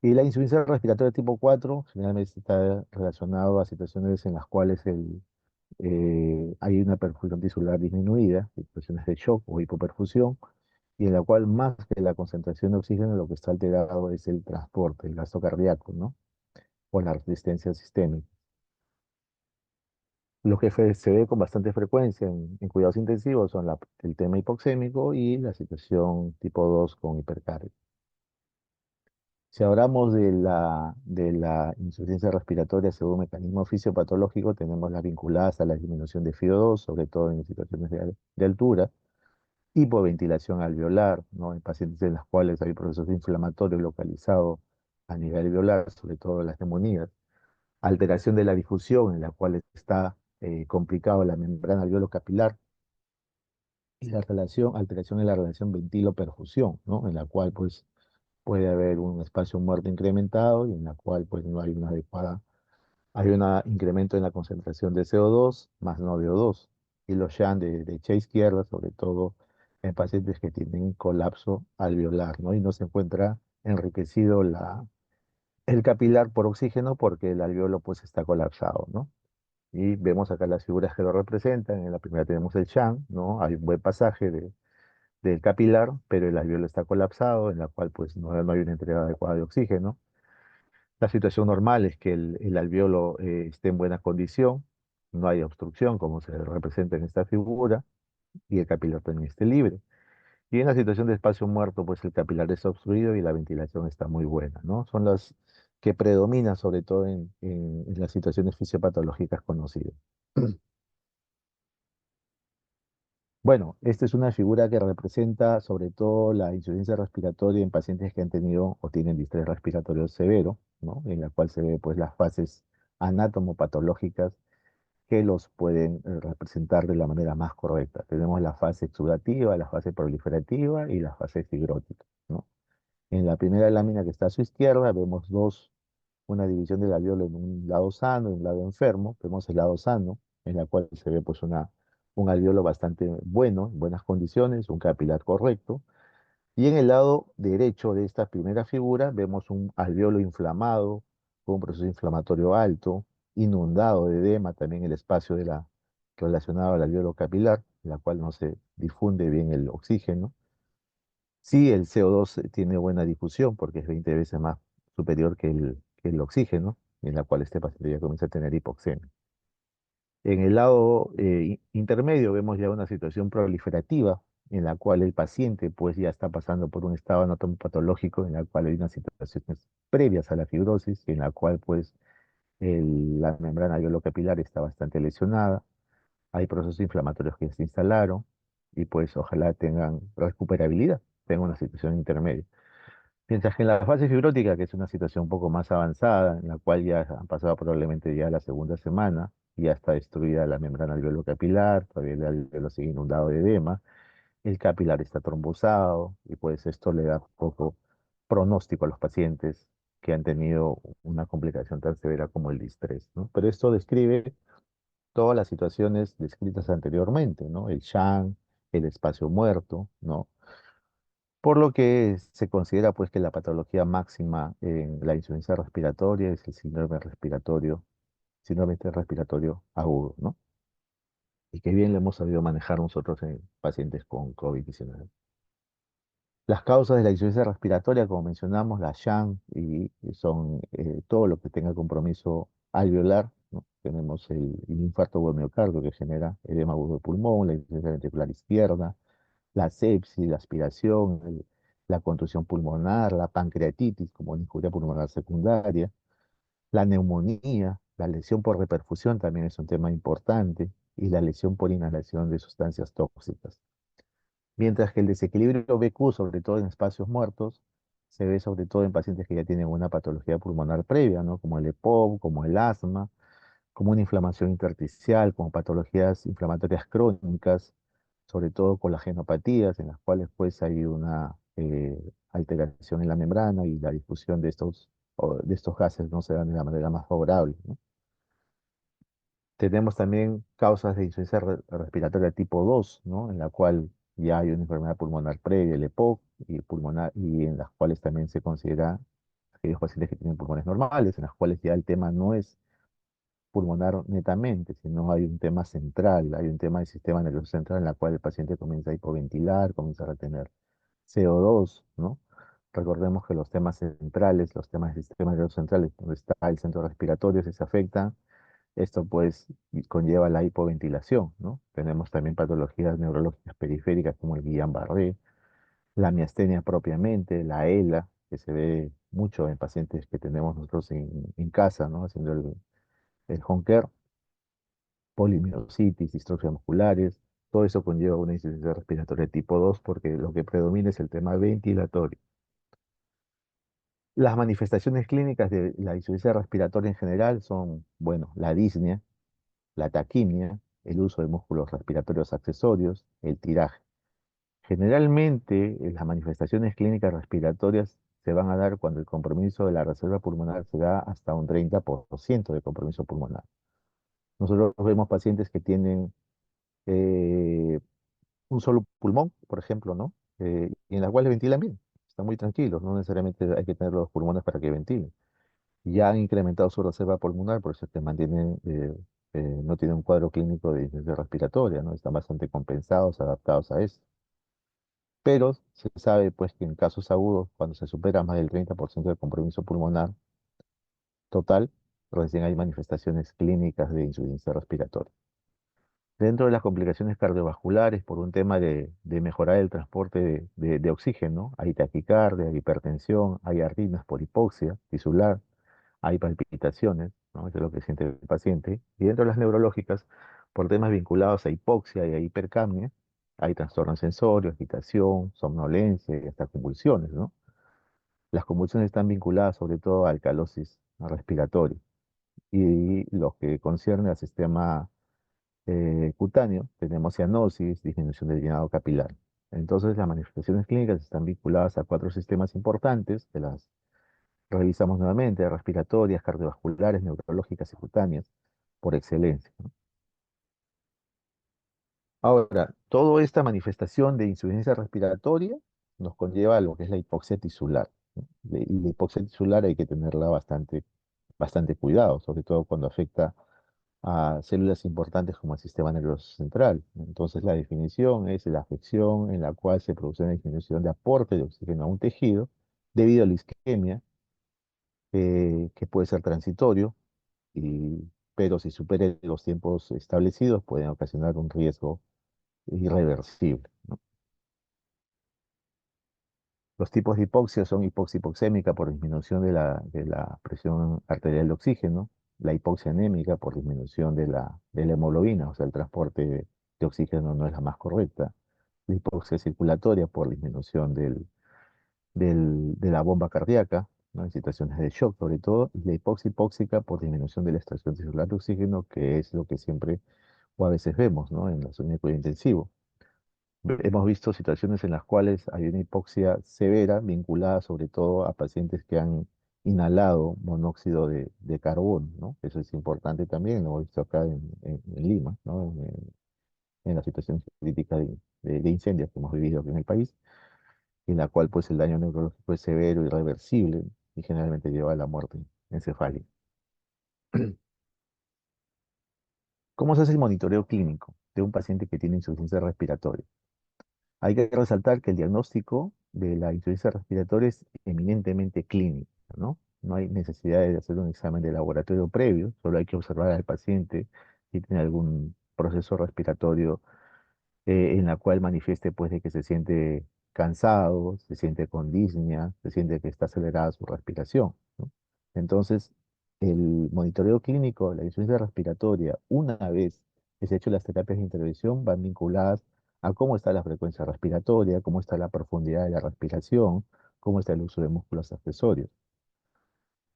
Y la insuficiencia respiratoria tipo 4 generalmente está relacionado a situaciones en las cuales hay una perfusión tisular disminuida, situaciones de shock o hipoperfusión, y en la cual más que la concentración de oxígeno, lo que está alterado es el transporte, el gasto cardíaco, ¿no? O la resistencia sistémica. Lo que se ve con bastante frecuencia en cuidados intensivos son el tema hipoxémico y la situación tipo 2 con hipercardia. Si hablamos de la insuficiencia respiratoria según mecanismo fisiopatológico, tenemos las vinculadas a la disminución de FIO2, sobre todo en situaciones de altura, hipoventilación alveolar, ¿no? En pacientes en los cuales hay procesos inflamatorios localizados a nivel alveolar, sobre todo en las neumonías, alteración de la difusión, en la cual está complicado la membrana alveolo-capilar, y alteración en la relación ventilo-perfusión, ¿no? En la cual pues puede haber un espacio muerto incrementado y en la cual pues no hay una adecuada, hay un incremento en la concentración de CO2 más no VO2 y los SHAN de derecha a izquierda, sobre todo en pacientes que tienen colapso alveolar, ¿no? Y no se encuentra enriquecido el capilar por oxígeno porque el alveolo pues está colapsado, ¿no? Y vemos acá las figuras que lo representan. En la primera tenemos el SHAN, ¿no? Hay un buen pasaje del capilar, pero el alveolo está colapsado, en la cual pues no hay una entrega adecuada de oxígeno. La situación normal es que el alveolo esté en buena condición, no hay obstrucción como se representa en esta figura, y el capilar también esté libre. Y en la situación de espacio muerto, pues el capilar está obstruido y la ventilación está muy buena, ¿no? Son las que predominan sobre todo en las situaciones fisiopatológicas conocidas. Bueno, esta es una figura que representa sobre todo la insuficiencia respiratoria en pacientes que han tenido o tienen distrés respiratorio severo, ¿no? En la cual se ve pues las fases anatomopatológicas que los pueden representar de la manera más correcta. Tenemos la fase exudativa, la fase proliferativa y la fase fibrótica, ¿no? En la primera lámina que está a su izquierda vemos una división del alveolo en un lado sano y un lado enfermo. Vemos el lado sano, en la cual se ve pues un alveolo bastante bueno, en buenas condiciones, un capilar correcto. Y en el lado derecho de esta primera figura vemos un alveolo inflamado, con un proceso inflamatorio alto, inundado de edema también el espacio relacionado al alveolo capilar, en la cual no se difunde bien el oxígeno. Sí, el CO2 tiene buena difusión porque es 20 veces más superior que que el oxígeno, en la cual este paciente ya comienza a tener hipoxemia. En el lado intermedio vemos ya una situación proliferativa en la cual el paciente pues ya está pasando por un estado anatomopatológico en la cual hay unas situaciones previas a la fibrosis, en la cual pues la membrana alveolo-capilar está bastante lesionada, hay procesos inflamatorios que se instalaron y pues ojalá tengan recuperabilidad, tengan una situación intermedia. Mientras que en la fase fibrótica, que es una situación un poco más avanzada, en la cual ya han pasado probablemente ya la segunda semana, y ya está destruida la membrana alveolo capilar, todavía el alveolo sigue inundado de edema, el capilar está trombosado, y pues esto le da poco pronóstico a los pacientes que han tenido una complicación tan severa como el distrés, ¿no? Pero esto describe todas las situaciones descritas anteriormente, ¿no? El Shan, el espacio muerto, ¿no? Por lo que se considera pues que la patología máxima en la insuficiencia respiratoria es el síndrome respiratorio agudo, ¿no? Y que bien lo hemos sabido manejar nosotros en pacientes con COVID-19. Las causas de la insuficiencia respiratoria, como mencionamos, la SHAN, y son todo lo que tenga compromiso alveolar, ¿no? Tenemos el infarto por miocardio que genera edema agudo de pulmón, la insuficiencia ventricular izquierda, la sepsis, la aspiración, la contusión pulmonar, la pancreatitis como una injuria pulmonar secundaria, la neumonía, la lesión por reperfusión también es un tema importante, y la lesión por inhalación de sustancias tóxicas. Mientras que el desequilibrio BQ, sobre todo en espacios muertos, se ve sobre todo en pacientes que ya tienen una patología pulmonar previa, ¿no? Como el EPOC, como el asma, como una inflamación intersticial, como patologías inflamatorias crónicas, sobre todo colagenopatías, en las cuales pues hay una alteración en la membrana y la difusión de estos gases no se dan de la manera más favorable, ¿no? Tenemos también causas de insuficiencia respiratoria tipo 2, ¿no? En la cual ya hay una enfermedad pulmonar previa, el EPOC, y en las cuales también se considera aquellos pacientes que tienen pulmones normales, en las cuales ya el tema no es pulmonar netamente, sino hay un tema central, hay un tema del sistema nervioso central en la cual el paciente comienza a hipoventilar, comienza a retener CO2, ¿no? Recordemos que los temas centrales, los temas del sistema nervioso central, donde está el centro respiratorio, si se afecta, esto pues conlleva la hipoventilación, ¿no? Tenemos también patologías neurológicas periféricas como el Guillain-Barré, la miastenia propiamente, la ELA, que se ve mucho en pacientes que tenemos nosotros en casa, ¿no? Haciendo el home care, polimiositis, distrofia musculares, todo eso conlleva una insuficiencia respiratoria tipo 2 porque lo que predomina es el tema ventilatorio. Las manifestaciones clínicas de la insuficiencia respiratoria en general son, bueno, la disnea, la taquimia, el uso de músculos respiratorios accesorios, el tiraje. Generalmente, las manifestaciones clínicas respiratorias se van a dar cuando el compromiso de la reserva pulmonar se da hasta un 30% de compromiso pulmonar. Nosotros vemos pacientes que tienen eh, un solo pulmón, por ejemplo, ¿no? Y en las cuales ventilan bien, están muy tranquilos, no necesariamente hay que tener los pulmones para que ventilen. Ya han incrementado su reserva pulmonar, por eso es que mantienen, no tienen un cuadro clínico de insuficiencia respiratoria, ¿no? Están bastante compensados, adaptados a eso. Pero se sabe pues que en casos agudos, cuando se supera más del 30% del compromiso pulmonar total, recién hay manifestaciones clínicas de insuficiencia respiratoria. Dentro de las complicaciones cardiovasculares, por un tema de mejorar el transporte de oxígeno, hay taquicardia, hay hipertensión, hay arritmias por hipoxia tisular, hay palpitaciones, ¿no? Eso es lo que siente el paciente. Y dentro de las neurológicas, por temas vinculados a hipoxia y a hipercapnia, hay trastornos sensorios, agitación, somnolencia y hasta convulsiones, ¿no? Las convulsiones están vinculadas sobre todo a alcalosis respiratoria y lo que concierne al sistema cutáneo, tenemos cianosis, disminución del llenado capilar. Entonces, las manifestaciones clínicas están vinculadas a cuatro sistemas importantes, que las revisamos nuevamente: respiratorias, cardiovasculares, neurológicas y cutáneas, por excelencia, ¿no? Ahora, toda esta manifestación de insuficiencia respiratoria nos conlleva a lo que es la hipoxia tisular, ¿no? Y la hipoxia tisular hay que tenerla bastante cuidado, sobre todo cuando afecta a células importantes como el sistema nervioso central. Entonces, la definición es la afección en la cual se produce una disminución de aporte de oxígeno a un tejido debido a la isquemia que puede ser transitorio, pero si supere los tiempos establecidos pueden ocasionar un riesgo irreversible, ¿no? Los tipos de hipoxia son hipoxia hipoxémica por disminución de la presión arterial de oxígeno, la hipoxia anémica por disminución de la hemoglobina, o sea, el transporte de oxígeno no es la más correcta, la hipoxia circulatoria por disminución de la bomba cardíaca, ¿no? En situaciones de shock sobre todo, y la hipoxia hipóxica por disminución de la extracción tisular de oxígeno, que es lo que siempre o a veces vemos, ¿no? En la zona de cuidado intensivo. Hemos visto situaciones en las cuales hay una hipoxia severa vinculada sobre todo a pacientes que han inhalado monóxido de carbono, ¿no? Eso es importante también, lo hemos visto acá en Lima, ¿no? En la situación crítica de incendios que hemos vivido aquí en el país, en la cual pues el daño neurológico es severo, irreversible y generalmente lleva a la muerte encefálica. ¿Cómo se hace el monitoreo clínico de un paciente que tiene insuficiencia respiratoria? Hay que resaltar que el diagnóstico de la insuficiencia respiratoria es eminentemente clínico, ¿no? No hay necesidad de hacer un examen de laboratorio previo, solo hay que observar al paciente si tiene algún proceso respiratorio en la cual manifieste pues de que se siente cansado, se siente con disnea, se siente que está acelerada su respiración, ¿no? Entonces, el monitoreo clínico de la insuficiencia respiratoria, una vez que se ha hecho las terapias de intervención, van vinculadas a cómo está la frecuencia respiratoria, cómo está la profundidad de la respiración, cómo está el uso de músculos accesorios.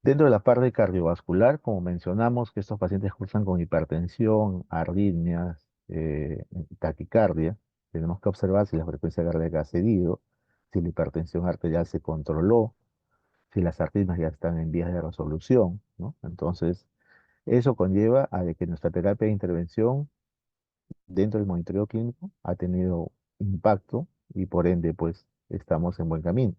Dentro de la parte cardiovascular, como mencionamos, que estos pacientes cursan con hipertensión, arritmias, taquicardia, tenemos que observar si la frecuencia cardíaca ha cedido, si la hipertensión arterial se controló, si las arritmias ya están en vías de resolución, ¿no? Entonces, eso conlleva a de que nuestra terapia de intervención dentro del monitoreo clínico ha tenido impacto y por ende, pues, estamos en buen camino.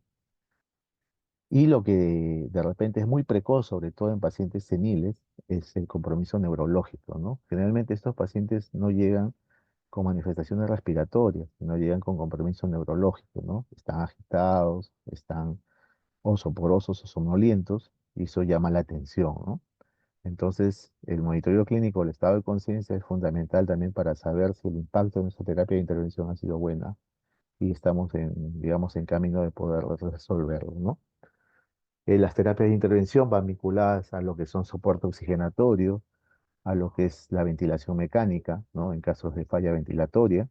Y lo que de repente es muy precoz, sobre todo en pacientes seniles, es el compromiso neurológico, ¿no? Generalmente estos pacientes no llegan con manifestaciones respiratorias, no llegan con compromiso neurológico, ¿no? Están agitados, están osoborosos o somnolientos, y eso llama la atención, ¿no? Entonces, el monitoreo clínico del estado de conciencia es fundamental también para saber si el impacto de nuestra terapia de intervención ha sido buena y estamos digamos, en camino de poder resolverlo, ¿no? Las terapias de intervención van vinculadas a lo que son soporte oxigenatorio, a lo que es la ventilación mecánica, ¿no? En casos de falla ventilatoria.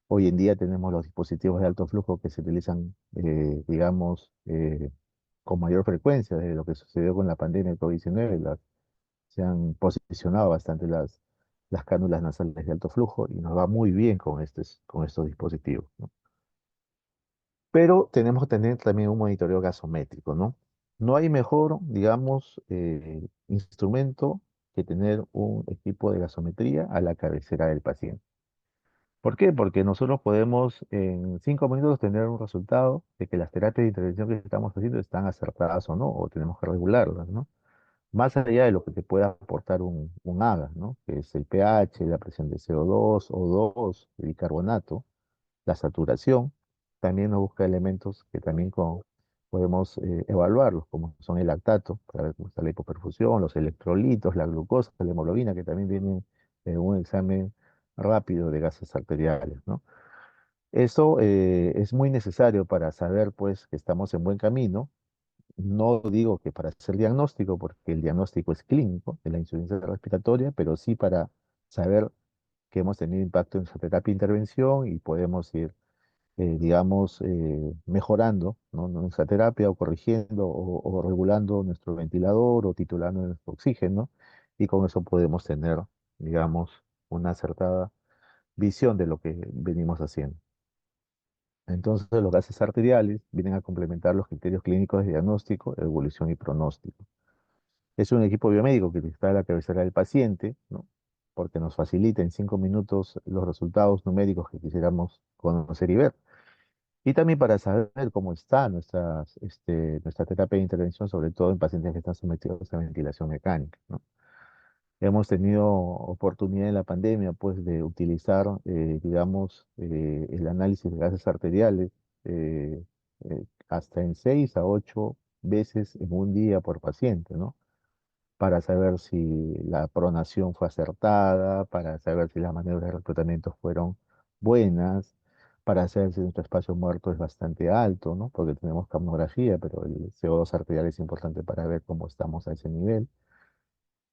Hoy en día tenemos los dispositivos de alto flujo que se utilizan, digamos, con mayor frecuencia desde lo que sucedió con la pandemia del COVID-19. Se han posicionado bastante las cánulas nasales de alto flujo y nos va muy bien con estos dispositivos, ¿no? Pero tenemos que tener también un monitoreo gasométrico, ¿no? No hay mejor, digamos, instrumento que tener un equipo de gasometría a la cabecera del paciente. ¿Por qué? Porque nosotros podemos en 5 minutos tener un resultado de que las terapias de intervención que estamos haciendo están acertadas o no, o tenemos que regularlas, ¿no? Más allá de lo que te pueda aportar un AGA, ¿no? Que es el pH, la presión de CO2, O2, el bicarbonato, la saturación. También nos busca elementos que también podemos evaluarlos, como son el lactato, para ver cómo está la hipoperfusión, los electrolitos, la glucosa, la hemoglobina, que también viene en un examen rápido de gases arteriales, ¿no? Eso es muy necesario para saber, pues, que estamos en buen camino. No digo que para hacer diagnóstico, porque el diagnóstico es clínico de la insuficiencia respiratoria, pero sí para saber que hemos tenido impacto en su terapia de intervención y podemos ir, digamos, mejorando, ¿no? Nuestra terapia o corrigiendo o regulando nuestro ventilador o titulando nuestro oxígeno y con eso podemos tener, digamos, una acertada visión de lo que venimos haciendo. Entonces, los gases arteriales vienen a complementar los criterios clínicos de diagnóstico, evolución y pronóstico. Es un equipo biomédico que está a la cabecera del paciente, ¿no? Porque nos facilita en 5 minutos los resultados numéricos que quisiéramos conocer y ver. Y también para saber cómo está nuestra terapia de intervención, sobre todo en pacientes que están sometidos a ventilación mecánica, ¿no? Hemos tenido oportunidad en la pandemia, pues, de utilizar, digamos, el análisis de gases arteriales hasta en 6 a 8 veces en un día por paciente, ¿no? Para saber si la pronación fue acertada, para saber si las maniobras de reclutamiento fueron buenas, para saber si nuestro espacio muerto es bastante alto, ¿no? Porque tenemos capnografía, pero el CO2 arterial es importante para ver cómo estamos a ese nivel,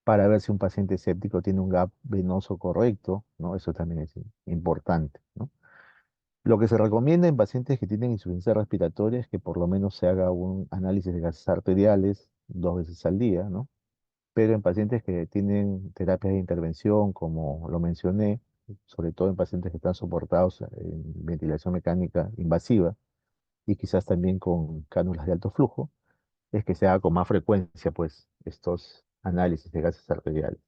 para ver si un paciente séptico tiene un gap venoso correcto, ¿no? Eso también es importante, ¿no? Lo que se recomienda en pacientes que tienen insuficiencia respiratoria es que por lo menos se haga un análisis de gases arteriales 2 veces al día, ¿no? Pero en pacientes que tienen terapias de intervención, como lo mencioné, sobre todo en pacientes que están soportados en ventilación mecánica invasiva y quizás también con cánulas de alto flujo, es que se haga con más frecuencia, pues, estos análisis de gases arteriales.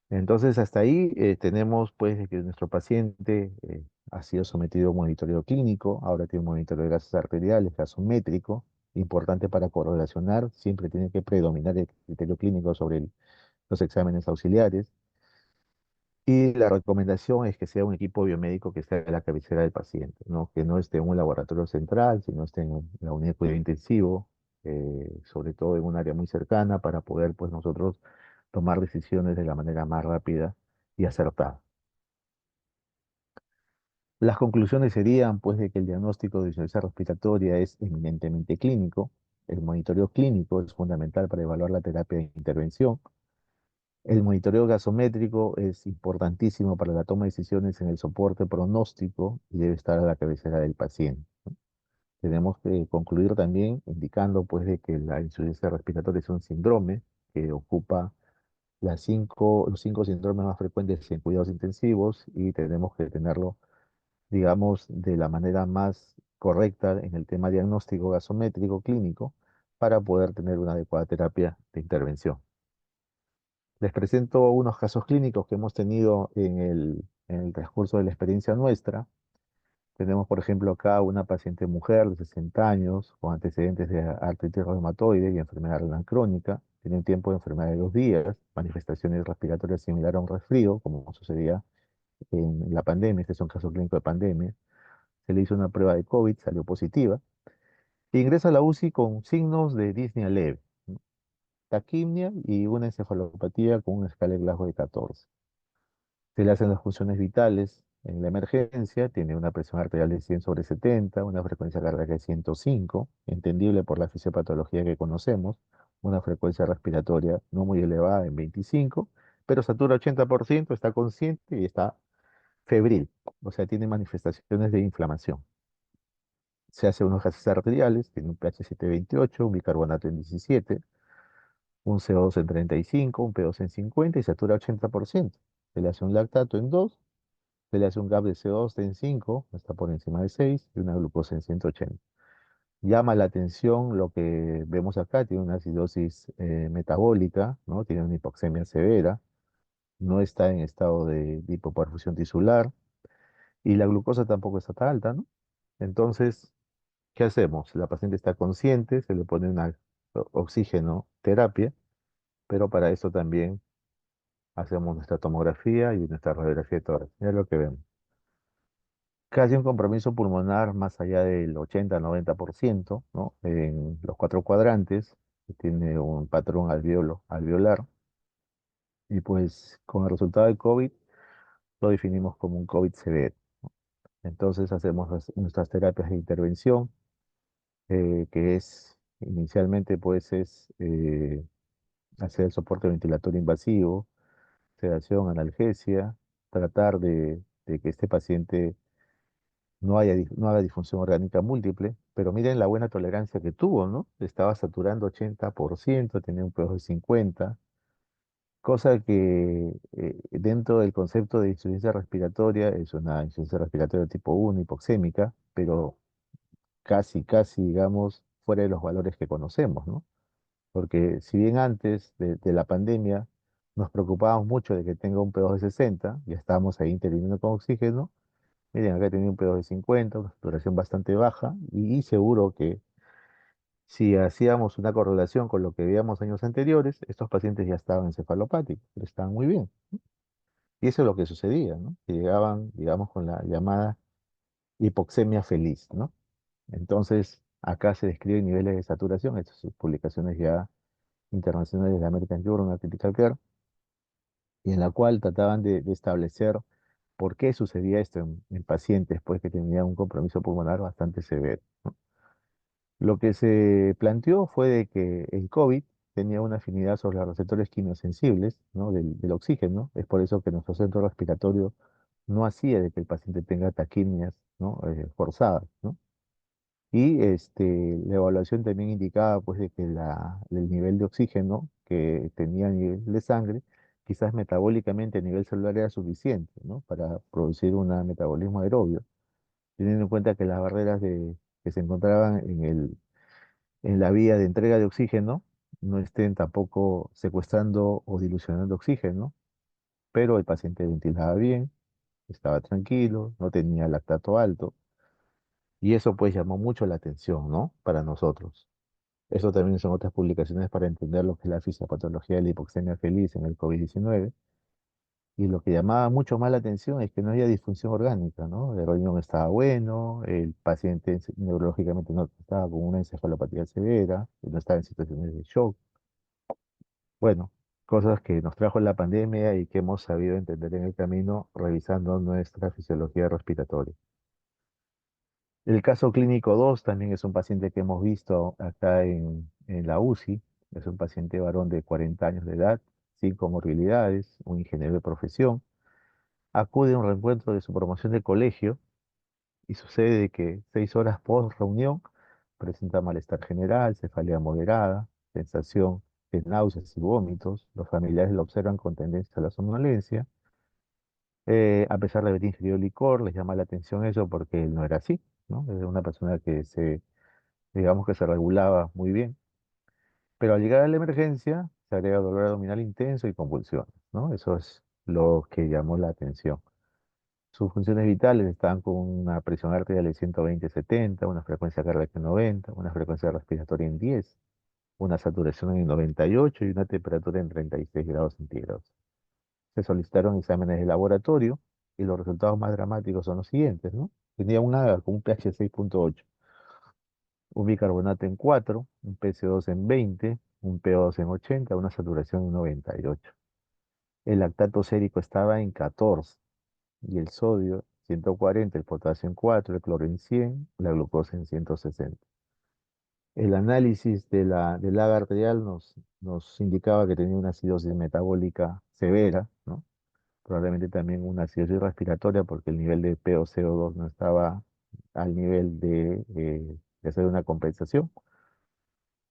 Entonces, hasta ahí tenemos, pues, de que nuestro paciente ha sido sometido a un monitoreo clínico, ahora tiene un monitoreo de gases arteriales, gasométrico, importante para correlacionar, siempre tiene que predominar el criterio clínico sobre los exámenes auxiliares. Y la recomendación es que sea un equipo biomédico que esté a la cabecera del paciente, ¿no? Que no esté en un laboratorio central, sino esté en la unidad de cuidado intensivo, sobre todo en un área muy cercana para poder, pues, nosotros tomar decisiones de la manera más rápida y acertada. Las conclusiones serían, pues, de que el diagnóstico de insuficiencia respiratoria es eminentemente clínico. El monitoreo clínico es fundamental para evaluar la terapia de intervención. El monitoreo gasométrico es importantísimo para la toma de decisiones en el soporte pronóstico y debe estar a la cabecera del paciente. Tenemos que concluir también indicando, pues, de que la insuficiencia respiratoria es un síndrome que ocupa los 5 síndromes más frecuentes en cuidados intensivos y tenemos que tenerlo, digamos, de la manera más correcta en el tema diagnóstico gasométrico clínico para poder tener una adecuada terapia de intervención. Les presento unos casos clínicos que hemos tenido en el transcurso de la experiencia nuestra. Tenemos, por ejemplo, acá una paciente mujer de 60 años con antecedentes de artritis reumatoide y enfermedad renal crónica. Tiene un tiempo de enfermedad de 2 días, manifestaciones respiratorias similares a un resfrío, como sucedía en la pandemia. Este es un caso clínico de pandemia. Se le hizo una prueba de COVID, salió positiva. E ingresa a la UCI con signos de disnea leve, ¿no? Taquimia y una encefalopatía con una escala de Glasgow de 14. Se le hacen las funciones vitales en la emergencia, tiene una presión arterial de 100/70, una frecuencia cardíaca de 105, entendible por la fisiopatología que conocemos, una frecuencia respiratoria no muy elevada en 25, pero satura 80%, está consciente y está febril, o sea, tiene manifestaciones de inflamación. Se hace unos gases arteriales, tiene un pH 7,28, un bicarbonato en 17, un CO2 en 35, un P2 en 50 y satura 80%. Se le hace un lactato en 2. Se le hace un gap de CO2 en 5, está por encima de 6, y una glucosa en 180. Llama la atención lo que vemos acá, tiene una acidosis metabólica, ¿no? Tiene una hipoxemia severa, no está en estado de hipoperfusión tisular, y la glucosa tampoco está tan alta, ¿no? Entonces, ¿qué hacemos? La paciente está consciente, se le pone una oxígeno terapia, pero para eso también hacemos nuestra tomografía y nuestra radiografía de tórax. Mira lo que vemos. Casi un compromiso pulmonar más allá del 80-90%, ¿no? En los 4 cuadrantes, que tiene un patrón alveolar, y pues con el resultado del COVID lo definimos como un COVID severo. Entonces hacemos nuestras terapias de intervención, que es inicialmente pues hacer el soporte ventilatorio invasivo, sedación, analgesia, tratar de que este paciente no haga disfunción orgánica múltiple, pero miren la buena tolerancia que tuvo, ¿no? Estaba saturando 80%, tenía un pH de 50, cosa que dentro del concepto de insuficiencia respiratoria es una insuficiencia respiratoria tipo 1, hipoxémica, pero casi, digamos, fuera de los valores que conocemos, ¿no? Porque si bien antes de la pandemia nos preocupábamos mucho de que tenga un pH de 60, ya estábamos ahí interviniendo con oxígeno. Miren, acá tenía un P2 de 50, una saturación bastante baja, y seguro que si hacíamos una correlación con lo que veíamos años anteriores, estos pacientes ya estaban encefalopáticos, pero estaban muy bien. Y eso es lo que sucedía, ¿no? Que llegaban, digamos, con la llamada hipoxemia feliz, ¿no? Entonces, Acá se describen niveles de saturación, estas son publicaciones ya internacionales de American Journal of Critical Care, y en la cual trataban de establecer por qué sucedía esto en pacientes pues, que tenían un compromiso pulmonar bastante severo. Lo que se planteó fue de que el COVID tenía una afinidad sobre los receptores quimiosensibles, ¿no? del oxígeno. Es por eso que nuestro centro respiratorio no hacía de que el paciente tenga taquimias, ¿no? Forzadas, ¿no? Y la evaluación también indicaba pues, de que el nivel de oxígeno que tenía a nivel de sangre, quizás metabólicamente a nivel celular era suficiente, ¿no? Para producir un metabolismo aerobio, teniendo en cuenta que las barreras que se encontraban en la vía de entrega de oxígeno no estén tampoco secuestrando o dilucionando oxígeno, pero el paciente ventilaba bien, estaba tranquilo, no tenía lactato alto, y eso pues llamó mucho la atención, ¿no? Para nosotros. Eso también son otras publicaciones para entender lo que es la fisiopatología de la hipoxemia feliz en el COVID-19. Y lo que llamaba mucho más la atención es que no había disfunción orgánica, ¿no? El riñón estaba bueno, el paciente neurológicamente no estaba con una encefalopatía severa, no estaba en situaciones de shock. Bueno, cosas que nos trajo la pandemia y que hemos sabido entender en el camino revisando nuestra fisiología respiratoria. El caso clínico 2 también es un paciente que hemos visto acá en la UCI. Es un paciente varón de 40 años de edad, sin comorbilidades, un ingeniero de profesión. Acude a un reencuentro de su promoción de colegio y sucede que 6 horas post reunión presenta malestar general, cefalea moderada, sensación de náuseas y vómitos. Los familiares lo observan con tendencia a la somnolencia. A pesar de haber ingerido licor, les llama la atención eso porque él no era así, ¿no? Es una persona que digamos que se regulaba muy bien. Pero al llegar a la emergencia, se agrega dolor abdominal intenso y convulsiones, ¿no? Eso es lo que llamó la atención. Sus funciones vitales están con una presión arterial de 120/70, una frecuencia cardíaca en 90, una frecuencia respiratoria en 10, una saturación en 98 y una temperatura en 36 grados centígrados. Se solicitaron exámenes de laboratorio y los resultados más dramáticos son los siguientes, ¿no? Tenía con un pH 6.8, un bicarbonato en 4, un PCO2 en 20, un PO2 en 80, una saturación en 98. El lactato sérico estaba en 14 y el sodio 140, el potasio en 4, el cloro en 100, la glucosa en 160. El análisis del AGA arterial nos indicaba que tenía una acidosis metabólica severa, ¿no? Probablemente también una acidosis respiratoria porque el nivel de POCO2 no estaba al nivel de hacer una compensación,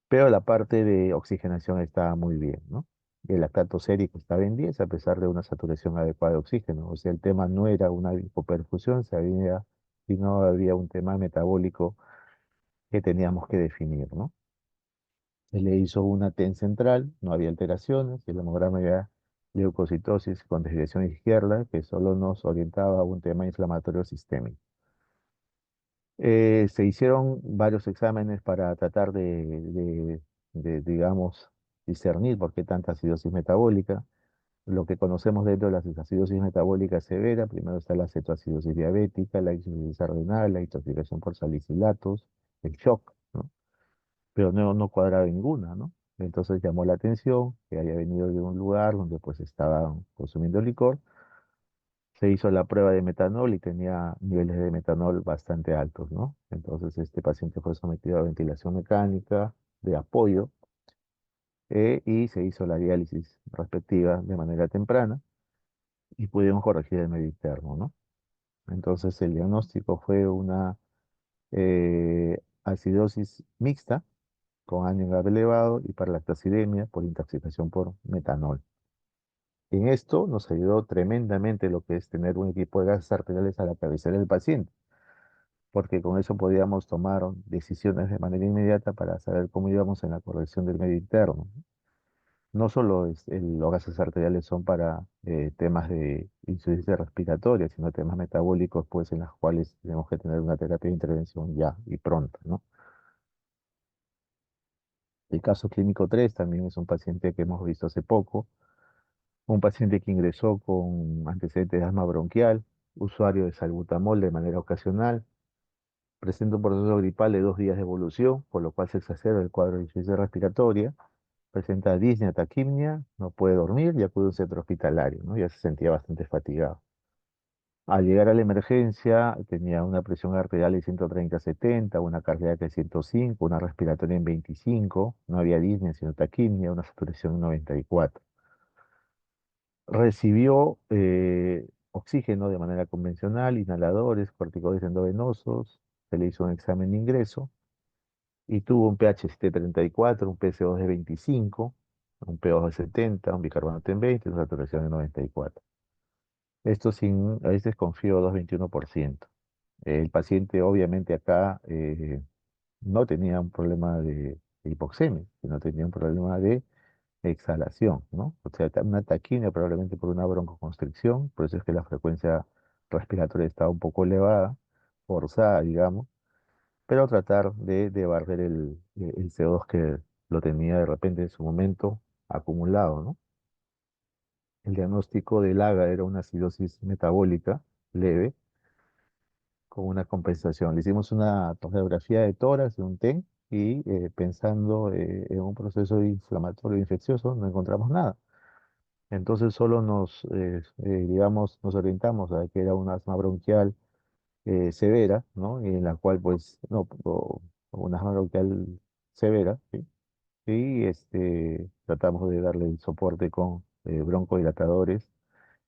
pero la parte de oxigenación estaba muy bien, ¿no? Y el lactato sérico estaba en 10 a pesar de una saturación adecuada de oxígeno. O sea, el tema no era una hipoperfusión, sino había un tema metabólico que teníamos que definir, ¿no? Se le hizo una TEN central, no había alteraciones, y el hemograma era leucocitosis con desviación izquierda, que solo nos orientaba a un tema inflamatorio sistémico. Se hicieron varios exámenes para tratar digamos, discernir por qué tanta acidosis metabólica. Lo que conocemos dentro de la acidosis metabólica severa, primero está la cetoacidosis diabética, la insuficiencia renal, la intoxicación por salicilatos, el shock, ¿no? Pero no cuadraba ninguna, ¿no? Entonces llamó la atención que haya venido de un lugar donde pues estaban consumiendo licor. Se hizo la prueba de metanol y tenía niveles de metanol bastante altos, ¿no? Entonces este paciente fue sometido a ventilación mecánica de apoyo, y se hizo la diálisis respectiva de manera temprana y pudimos corregir el medio interno, ¿no? Entonces el diagnóstico fue una acidosis mixta con anemia elevado y hiperlactacidemia por intoxicación por metanol. En esto nos ayudó tremendamente lo que es tener un equipo de gases arteriales a la cabecera del paciente, porque con eso podíamos tomar decisiones de manera inmediata para saber cómo íbamos en la corrección del medio interno. No solo los gases arteriales son para temas de insuficiencia respiratoria, sino temas metabólicos, pues en los cuales tenemos que tener una terapia de intervención ya y pronta, ¿no? El caso clínico 3 también es un paciente que hemos visto hace poco, un paciente que ingresó con antecedentes de asma bronquial, usuario de salbutamol de manera ocasional, Presenta un proceso gripal de 2 días de evolución, por lo cual se exacerba el cuadro de insuficiencia respiratoria. Presenta disnea, taquimia, no puede dormir y acude a un centro hospitalario, ¿no? Ya se sentía bastante fatigado. Al llegar a la emergencia tenía una presión arterial de 130/70, una cardíaca de 105, una respiratoria en 25, no había disnea sino taquimia, una saturación en 94. Recibió oxígeno de manera convencional, inhaladores, corticoides endovenosos, se le hizo un examen de ingreso y tuvo un pH 34, un PCO2 de 25, un PO2 de 70, un bicarbonato en 20, una saturación de 94. Esto sin, a veces confío 2,21%. El paciente obviamente acá no tenía un problema de hipoxemia, sino tenía un problema de exhalación, ¿no? O sea, una taquimia probablemente por una broncoconstricción, por eso es que la frecuencia respiratoria estaba un poco elevada, forzada, digamos, pero tratar de barrer el CO2 que lo tenía de repente en su momento acumulado, ¿no? El diagnóstico del AGA era una acidosis metabólica leve con una compensación. Le hicimos una tomografía de tórax, de un TEN, y pensando en un proceso inflamatorio infeccioso, no encontramos nada. Entonces solo digamos, nos orientamos a que era un asma bronquial severa, ¿no? Y en la cual, pues, no, o una asma bronquial severa, ¿sí? Y tratamos de darle el soporte con broncodilatadores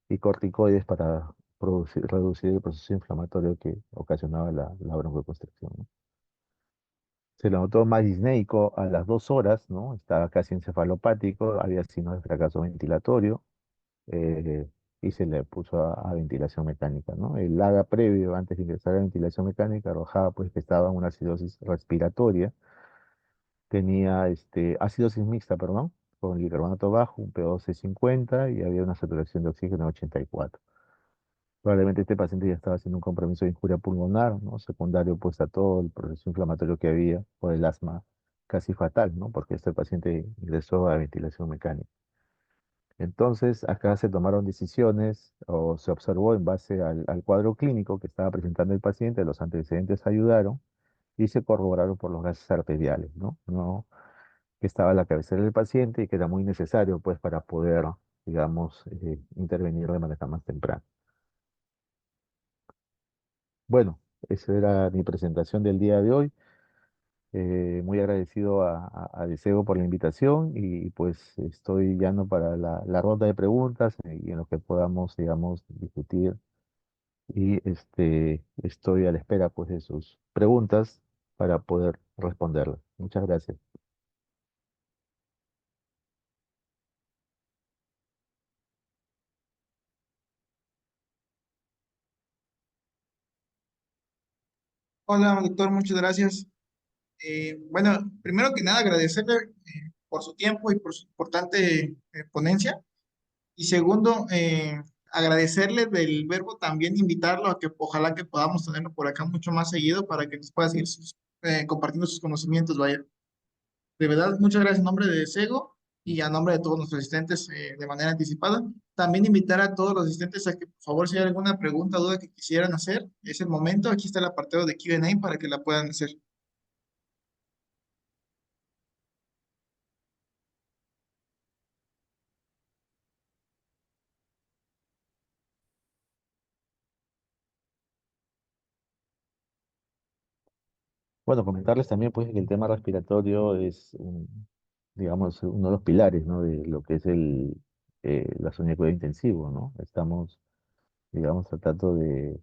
y corticoides para reducir el proceso inflamatorio que ocasionaba la broncoconstricción, ¿no? Se lo notó más disneico a las 2 horas, ¿no? Estaba casi encefalopático, había signos de fracaso ventilatorio, eh, y se le puso a ventilación mecánica, ¿no? El AGA previo, antes de ingresar a ventilación mecánica, arrojaba pues que estaba en una acidosis respiratoria, tenía acidosis mixta, perdón, con bicarbonato bajo, un PO2 de 50 y había una saturación de oxígeno de 84. Probablemente este paciente ya estaba haciendo un compromiso de injuria pulmonar, ¿no? Secundario pues a todo el proceso inflamatorio que había por el asma casi fatal, ¿no? Porque este paciente ingresó a ventilación mecánica. Entonces, acá se tomaron decisiones o se observó en base al cuadro clínico que estaba presentando el paciente, los antecedentes ayudaron y se corroboraron por los gases arteriales, ¿no? No, que estaba a la cabecera del paciente y que era muy necesario, pues, para poder, digamos, intervenir de manera más temprana. Bueno, esa era mi presentación del día de hoy. Muy agradecido a Deseo por la invitación y pues estoy llano para la ronda de preguntas y en lo que podamos, digamos, discutir y estoy a la espera pues de sus preguntas para poder responderlas. Muchas gracias. Hola, doctor, muchas gracias. Bueno, primero que nada, agradecerle por su tiempo y por su importante ponencia. Y segundo, agradecerle del verbo también invitarlo a que ojalá que podamos tenerlo por acá mucho más seguido para que nos pueda seguir compartiendo sus conocimientos, vaya. De verdad, muchas gracias en nombre de Sego y a nombre de todos nuestros asistentes de manera anticipada. También invitar a todos los asistentes a que, por favor, si hay alguna pregunta o duda que quisieran hacer, es el momento. Aquí está el apartado de Q&A para que la puedan hacer. Bueno, comentarles también pues que el tema respiratorio es, digamos, uno de los pilares, ¿no? De lo que es la zona de cuidado intensivo, ¿no? Estamos, digamos, tratando de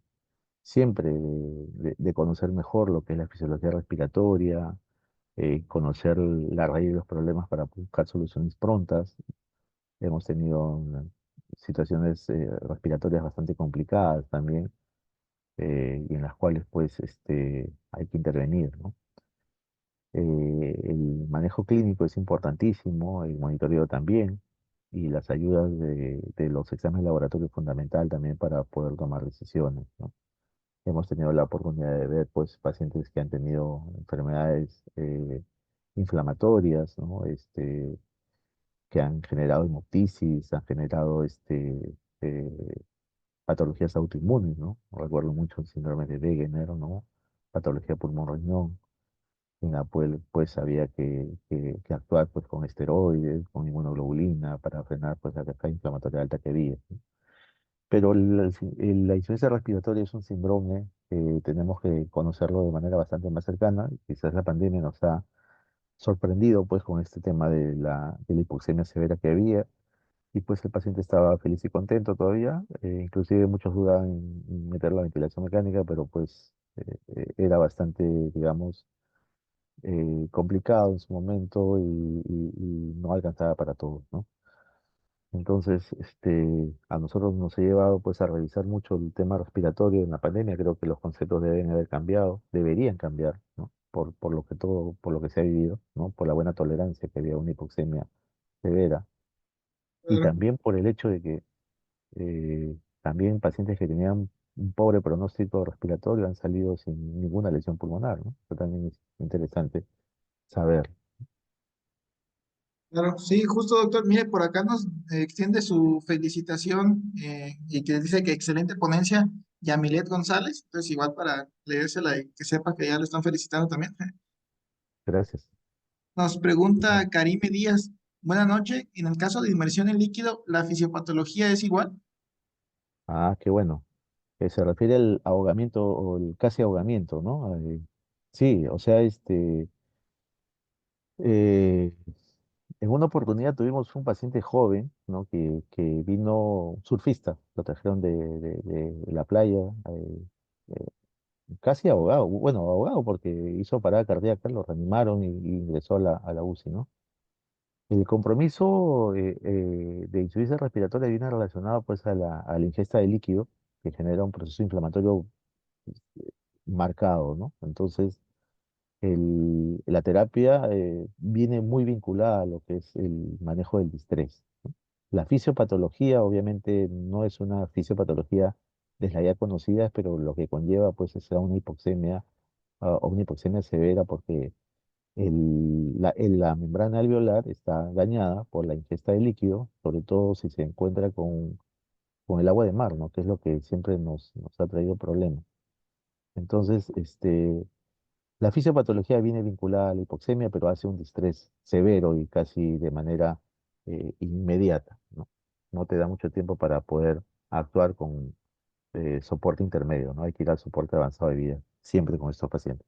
siempre de conocer mejor lo que es la fisiología respiratoria, conocer la raíz de los problemas para buscar soluciones prontas. Hemos tenido situaciones respiratorias bastante complicadas también, y en las cuales pues hay que intervenir, ¿no? El manejo clínico es importantísimo, el monitoreo también, y las ayudas de los exámenes laboratorios fundamental también para poder tomar decisiones, ¿no? Hemos tenido la oportunidad de ver pues pacientes que han tenido enfermedades inflamatorias, ¿no? Que han generado hemoptisis, han generado eh, patologías autoinmunes, ¿no? Recuerdo mucho el síndrome de Wegener, ¿no? patología pulmón-riñón, en la cual pues había que actuar pues con esteroides, con inmunoglobulina para frenar pues la carga inflamatoria alta que había, ¿no? Pero la insuficiencia respiratoria es un síndrome que tenemos que conocerlo de manera bastante más cercana. Quizás la pandemia nos ha sorprendido pues con este tema de la hipoxemia severa que había y pues el paciente estaba feliz y contento todavía. Inclusive muchos dudaban en meter la ventilación mecánica, pero pues era bastante, digamos, complicado en su momento y no alcanzaba para todos, ¿no? Entonces, a nosotros nos ha llevado pues a revisar mucho el tema respiratorio en la pandemia. Creo que los conceptos deben haber cambiado, deberían cambiar, ¿no? Por lo que se ha vivido, ¿no? Por la buena tolerancia que había a una hipoxemia severa y Claro, también por el hecho de que también pacientes que tenían un pobre pronóstico respiratorio han salido sin ninguna lesión pulmonar, ¿no? Eso también es interesante saber. claro. Sí, justo, doctor. Mire, por acá nos extiende su felicitación y que dice que excelente ponencia, Yamilet González. Entonces, igual para leérsela y que sepa que ya lo están felicitando también. Gracias. Nos pregunta Karime Díaz. Buenas noches. En el caso de inmersión en líquido, ¿la fisiopatología es igual? Ah, qué bueno. Se refiere al ahogamiento o el casi ahogamiento, ¿no? Sí, o sea, eh, en una oportunidad tuvimos un paciente joven, ¿no? Que vino surfista, lo trajeron de la playa, eh, casi ahogado, bueno, ahogado porque hizo parada cardíaca, lo reanimaron y ingresó a la UCI, ¿no? El compromiso de insuficiencia respiratoria viene relacionado pues a la ingesta de líquido que genera un proceso inflamatorio marcado, ¿no? Entonces, la terapia viene muy vinculada a lo que es el manejo del distrés. La fisiopatología, obviamente, no es una fisiopatología desde la ya conocida, pero lo que conlleva, pues, es a una hipoxemia, o una hipoxemia severa, porque la membrana alveolar está dañada por la ingesta de líquido, sobre todo si se encuentra con el agua de mar, ¿no? Que es lo que siempre nos ha traído problemas. Entonces, la fisiopatología viene vinculada a la hipoxemia, pero hace un distrés severo y casi de manera inmediata, ¿no? No te da mucho tiempo para poder actuar con soporte intermedio, ¿no? Hay que ir al soporte avanzado de vida, siempre con estos pacientes.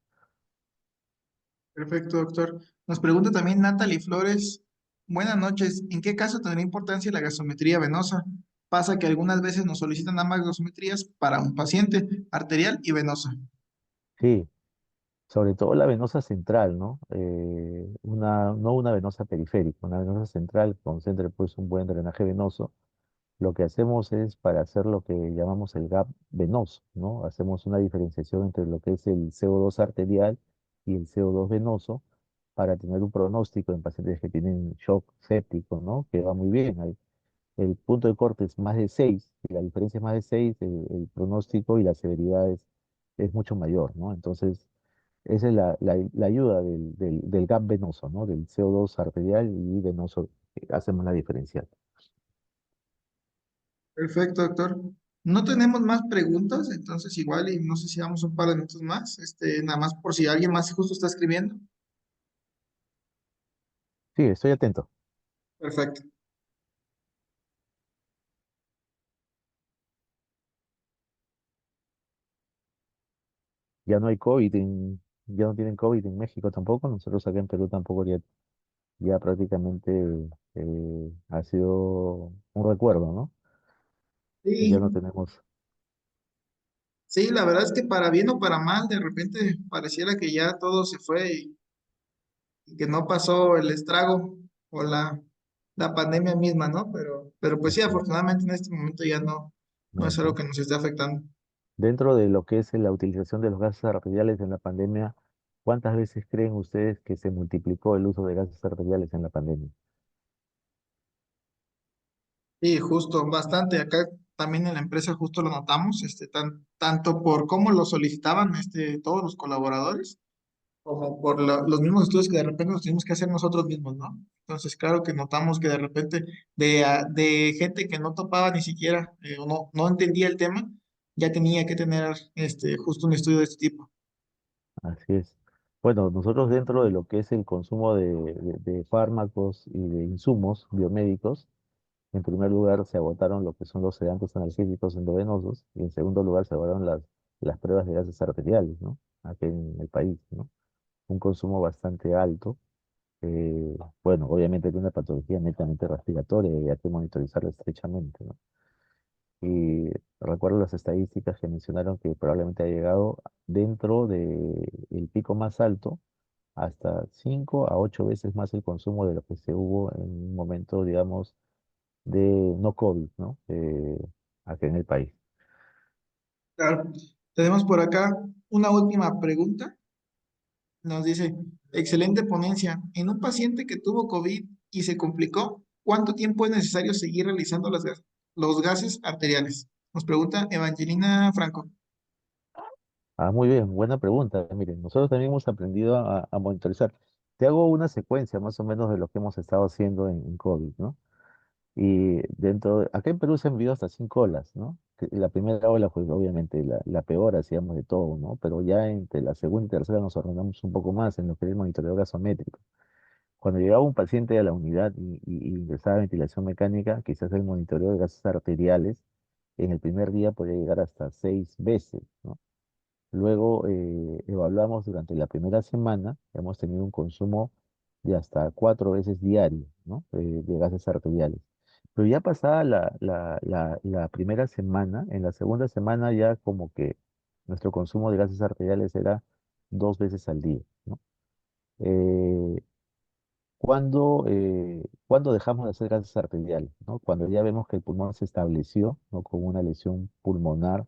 Perfecto, doctor. Nos pregunta también Natalie Flores. Buenas noches. ¿En qué caso tendrá importancia la gasometría venosa? Pasa que algunas veces nos solicitan ambas gasometrías para un paciente, arterial y venosa. Sí, sobre todo la venosa central, ¿no? No una venosa periférica, una venosa central que concentre pues un buen drenaje venoso. Lo que hacemos es para hacer lo que llamamos el gap venoso, ¿no? Hacemos una diferenciación entre lo que es el CO2 arterial y el CO2 venoso para tener un pronóstico en pacientes que tienen shock séptico, ¿no? Que va muy bien. El punto de corte es más de 6, y la diferencia es más de 6, el pronóstico y la severidad es mucho mayor, ¿no? Entonces, esa es la ayuda del gap venoso, ¿no? Del CO2 arterial y venoso, hacemos la diferencial. Perfecto, doctor. No tenemos más preguntas, entonces igual y no sé si vamos un par de minutos más, nada más por si alguien más justo está escribiendo. Sí, estoy atento. Perfecto. Ya no hay COVID, ya no tienen COVID en México tampoco, nosotros acá en Perú tampoco ya prácticamente ha sido un recuerdo, ¿no? Ya no Sí, tenemos, sí, la verdad es que para bien o para mal, de repente pareciera que ya todo se fue y que no pasó el estrago o la pandemia misma, ¿no? Pero pues sí, así es, afortunadamente en este momento ya no no, es algo ¿no? que nos esté afectando. Dentro de lo que es la utilización de los gases arteriales en la pandemia, ¿cuántas veces creen ustedes que se multiplicó el uso de gases arteriales en la pandemia? Sí, justo, bastante. Acá también en la empresa justo lo notamos, tanto por cómo lo solicitaban todos los colaboradores, como por los mismos estudios que de repente nos tuvimos que hacer nosotros mismos, ¿no? Entonces, claro que notamos que de repente de gente que no topaba ni siquiera o no entendía el tema, ya tenía que tener justo un estudio de este tipo. Así es. Bueno, nosotros dentro de lo que es el consumo de fármacos y de insumos biomédicos, en primer lugar se agotaron lo que son los sedantes analgésicos endovenosos y en segundo lugar se agotaron las pruebas de gases arteriales, ¿no? Aquí en el país, ¿no? Un consumo bastante alto. Bueno, obviamente tiene una patología netamente respiratoria y hay que monitorizarla estrechamente, ¿no? Y recuerdo las estadísticas que mencionaron que probablemente ha llegado dentro del pico más alto hasta 5 a 8 veces más el consumo de lo que se hubo en un momento, digamos, de no COVID, ¿no? Aquí en el país. Claro. Tenemos por acá una última pregunta. Nos dice, excelente ponencia. En un paciente que tuvo COVID y se complicó, ¿cuánto tiempo es necesario seguir realizando los gases arteriales? Nos pregunta Evangelina Franco. Ah, muy bien, buena pregunta. Miren, nosotros también hemos aprendido a monitorizar. Te hago una secuencia más o menos de lo que hemos estado haciendo en COVID, ¿no? Y acá en Perú se han vivido hasta 5 olas, ¿no? La primera ola fue obviamente la peor, hacíamos de todo, ¿no? Pero ya entre la segunda y tercera nos ordenamos un poco más en lo que es el monitoreo gasométrico. Cuando llegaba un paciente a la unidad y ingresaba a ventilación mecánica, quizás el monitoreo de gases arteriales en el primer día podía llegar hasta 6 veces, ¿no? Luego evaluamos durante la primera semana, hemos tenido un consumo de hasta 4 veces diario, ¿no? De gases arteriales. Pero ya pasada la primera semana, en la segunda semana ya como que nuestro consumo de gases arteriales era 2 veces al día, ¿no? Eh, ¿Cuándo dejamos de hacer gases arteriales, ¿no? Cuando ya vemos que el pulmón se estableció, ¿no? Con una lesión pulmonar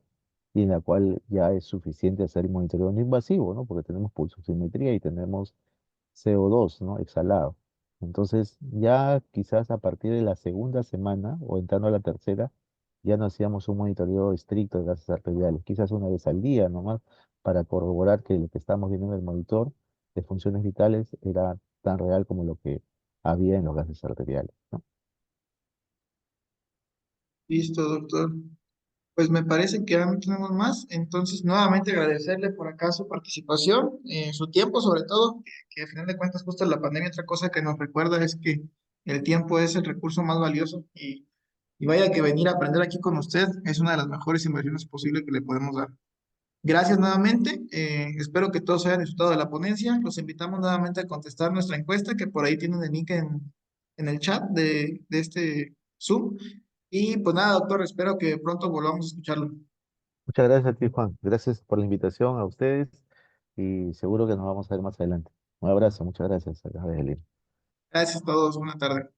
y en la cual ya es suficiente hacer el monitoreo no invasivo, ¿no? Porque tenemos pulsoximetría y tenemos CO2, ¿no? Exhalado. Entonces, ya quizás a partir de la segunda semana o entrando a la tercera, ya no hacíamos un monitoreo estricto de gases arteriales, quizás una vez al día nomás, para corroborar que lo que estamos viendo en el monitor de funciones vitales era tan real como lo que había en los gases arteriales, ¿no? Listo, doctor. Pues me parece que ya no tenemos más. Entonces, nuevamente agradecerle por acá su participación, su tiempo sobre todo, que al final de cuentas justo la pandemia, otra cosa que nos recuerda es que el tiempo es el recurso más valioso y vaya que venir a aprender aquí con usted es una de las mejores inversiones posibles que le podemos dar. Gracias nuevamente. Espero que todos hayan disfrutado de la ponencia. Los invitamos nuevamente a contestar nuestra encuesta, que por ahí tienen el link en el chat de este Zoom. Y pues nada, doctor, espero que pronto volvamos a escucharlo. Muchas gracias a ti, Juan. Gracias por la invitación a ustedes y seguro que nos vamos a ver más adelante. Un abrazo, muchas gracias. Acá desde Lima. Gracias a todos. Buena tarde.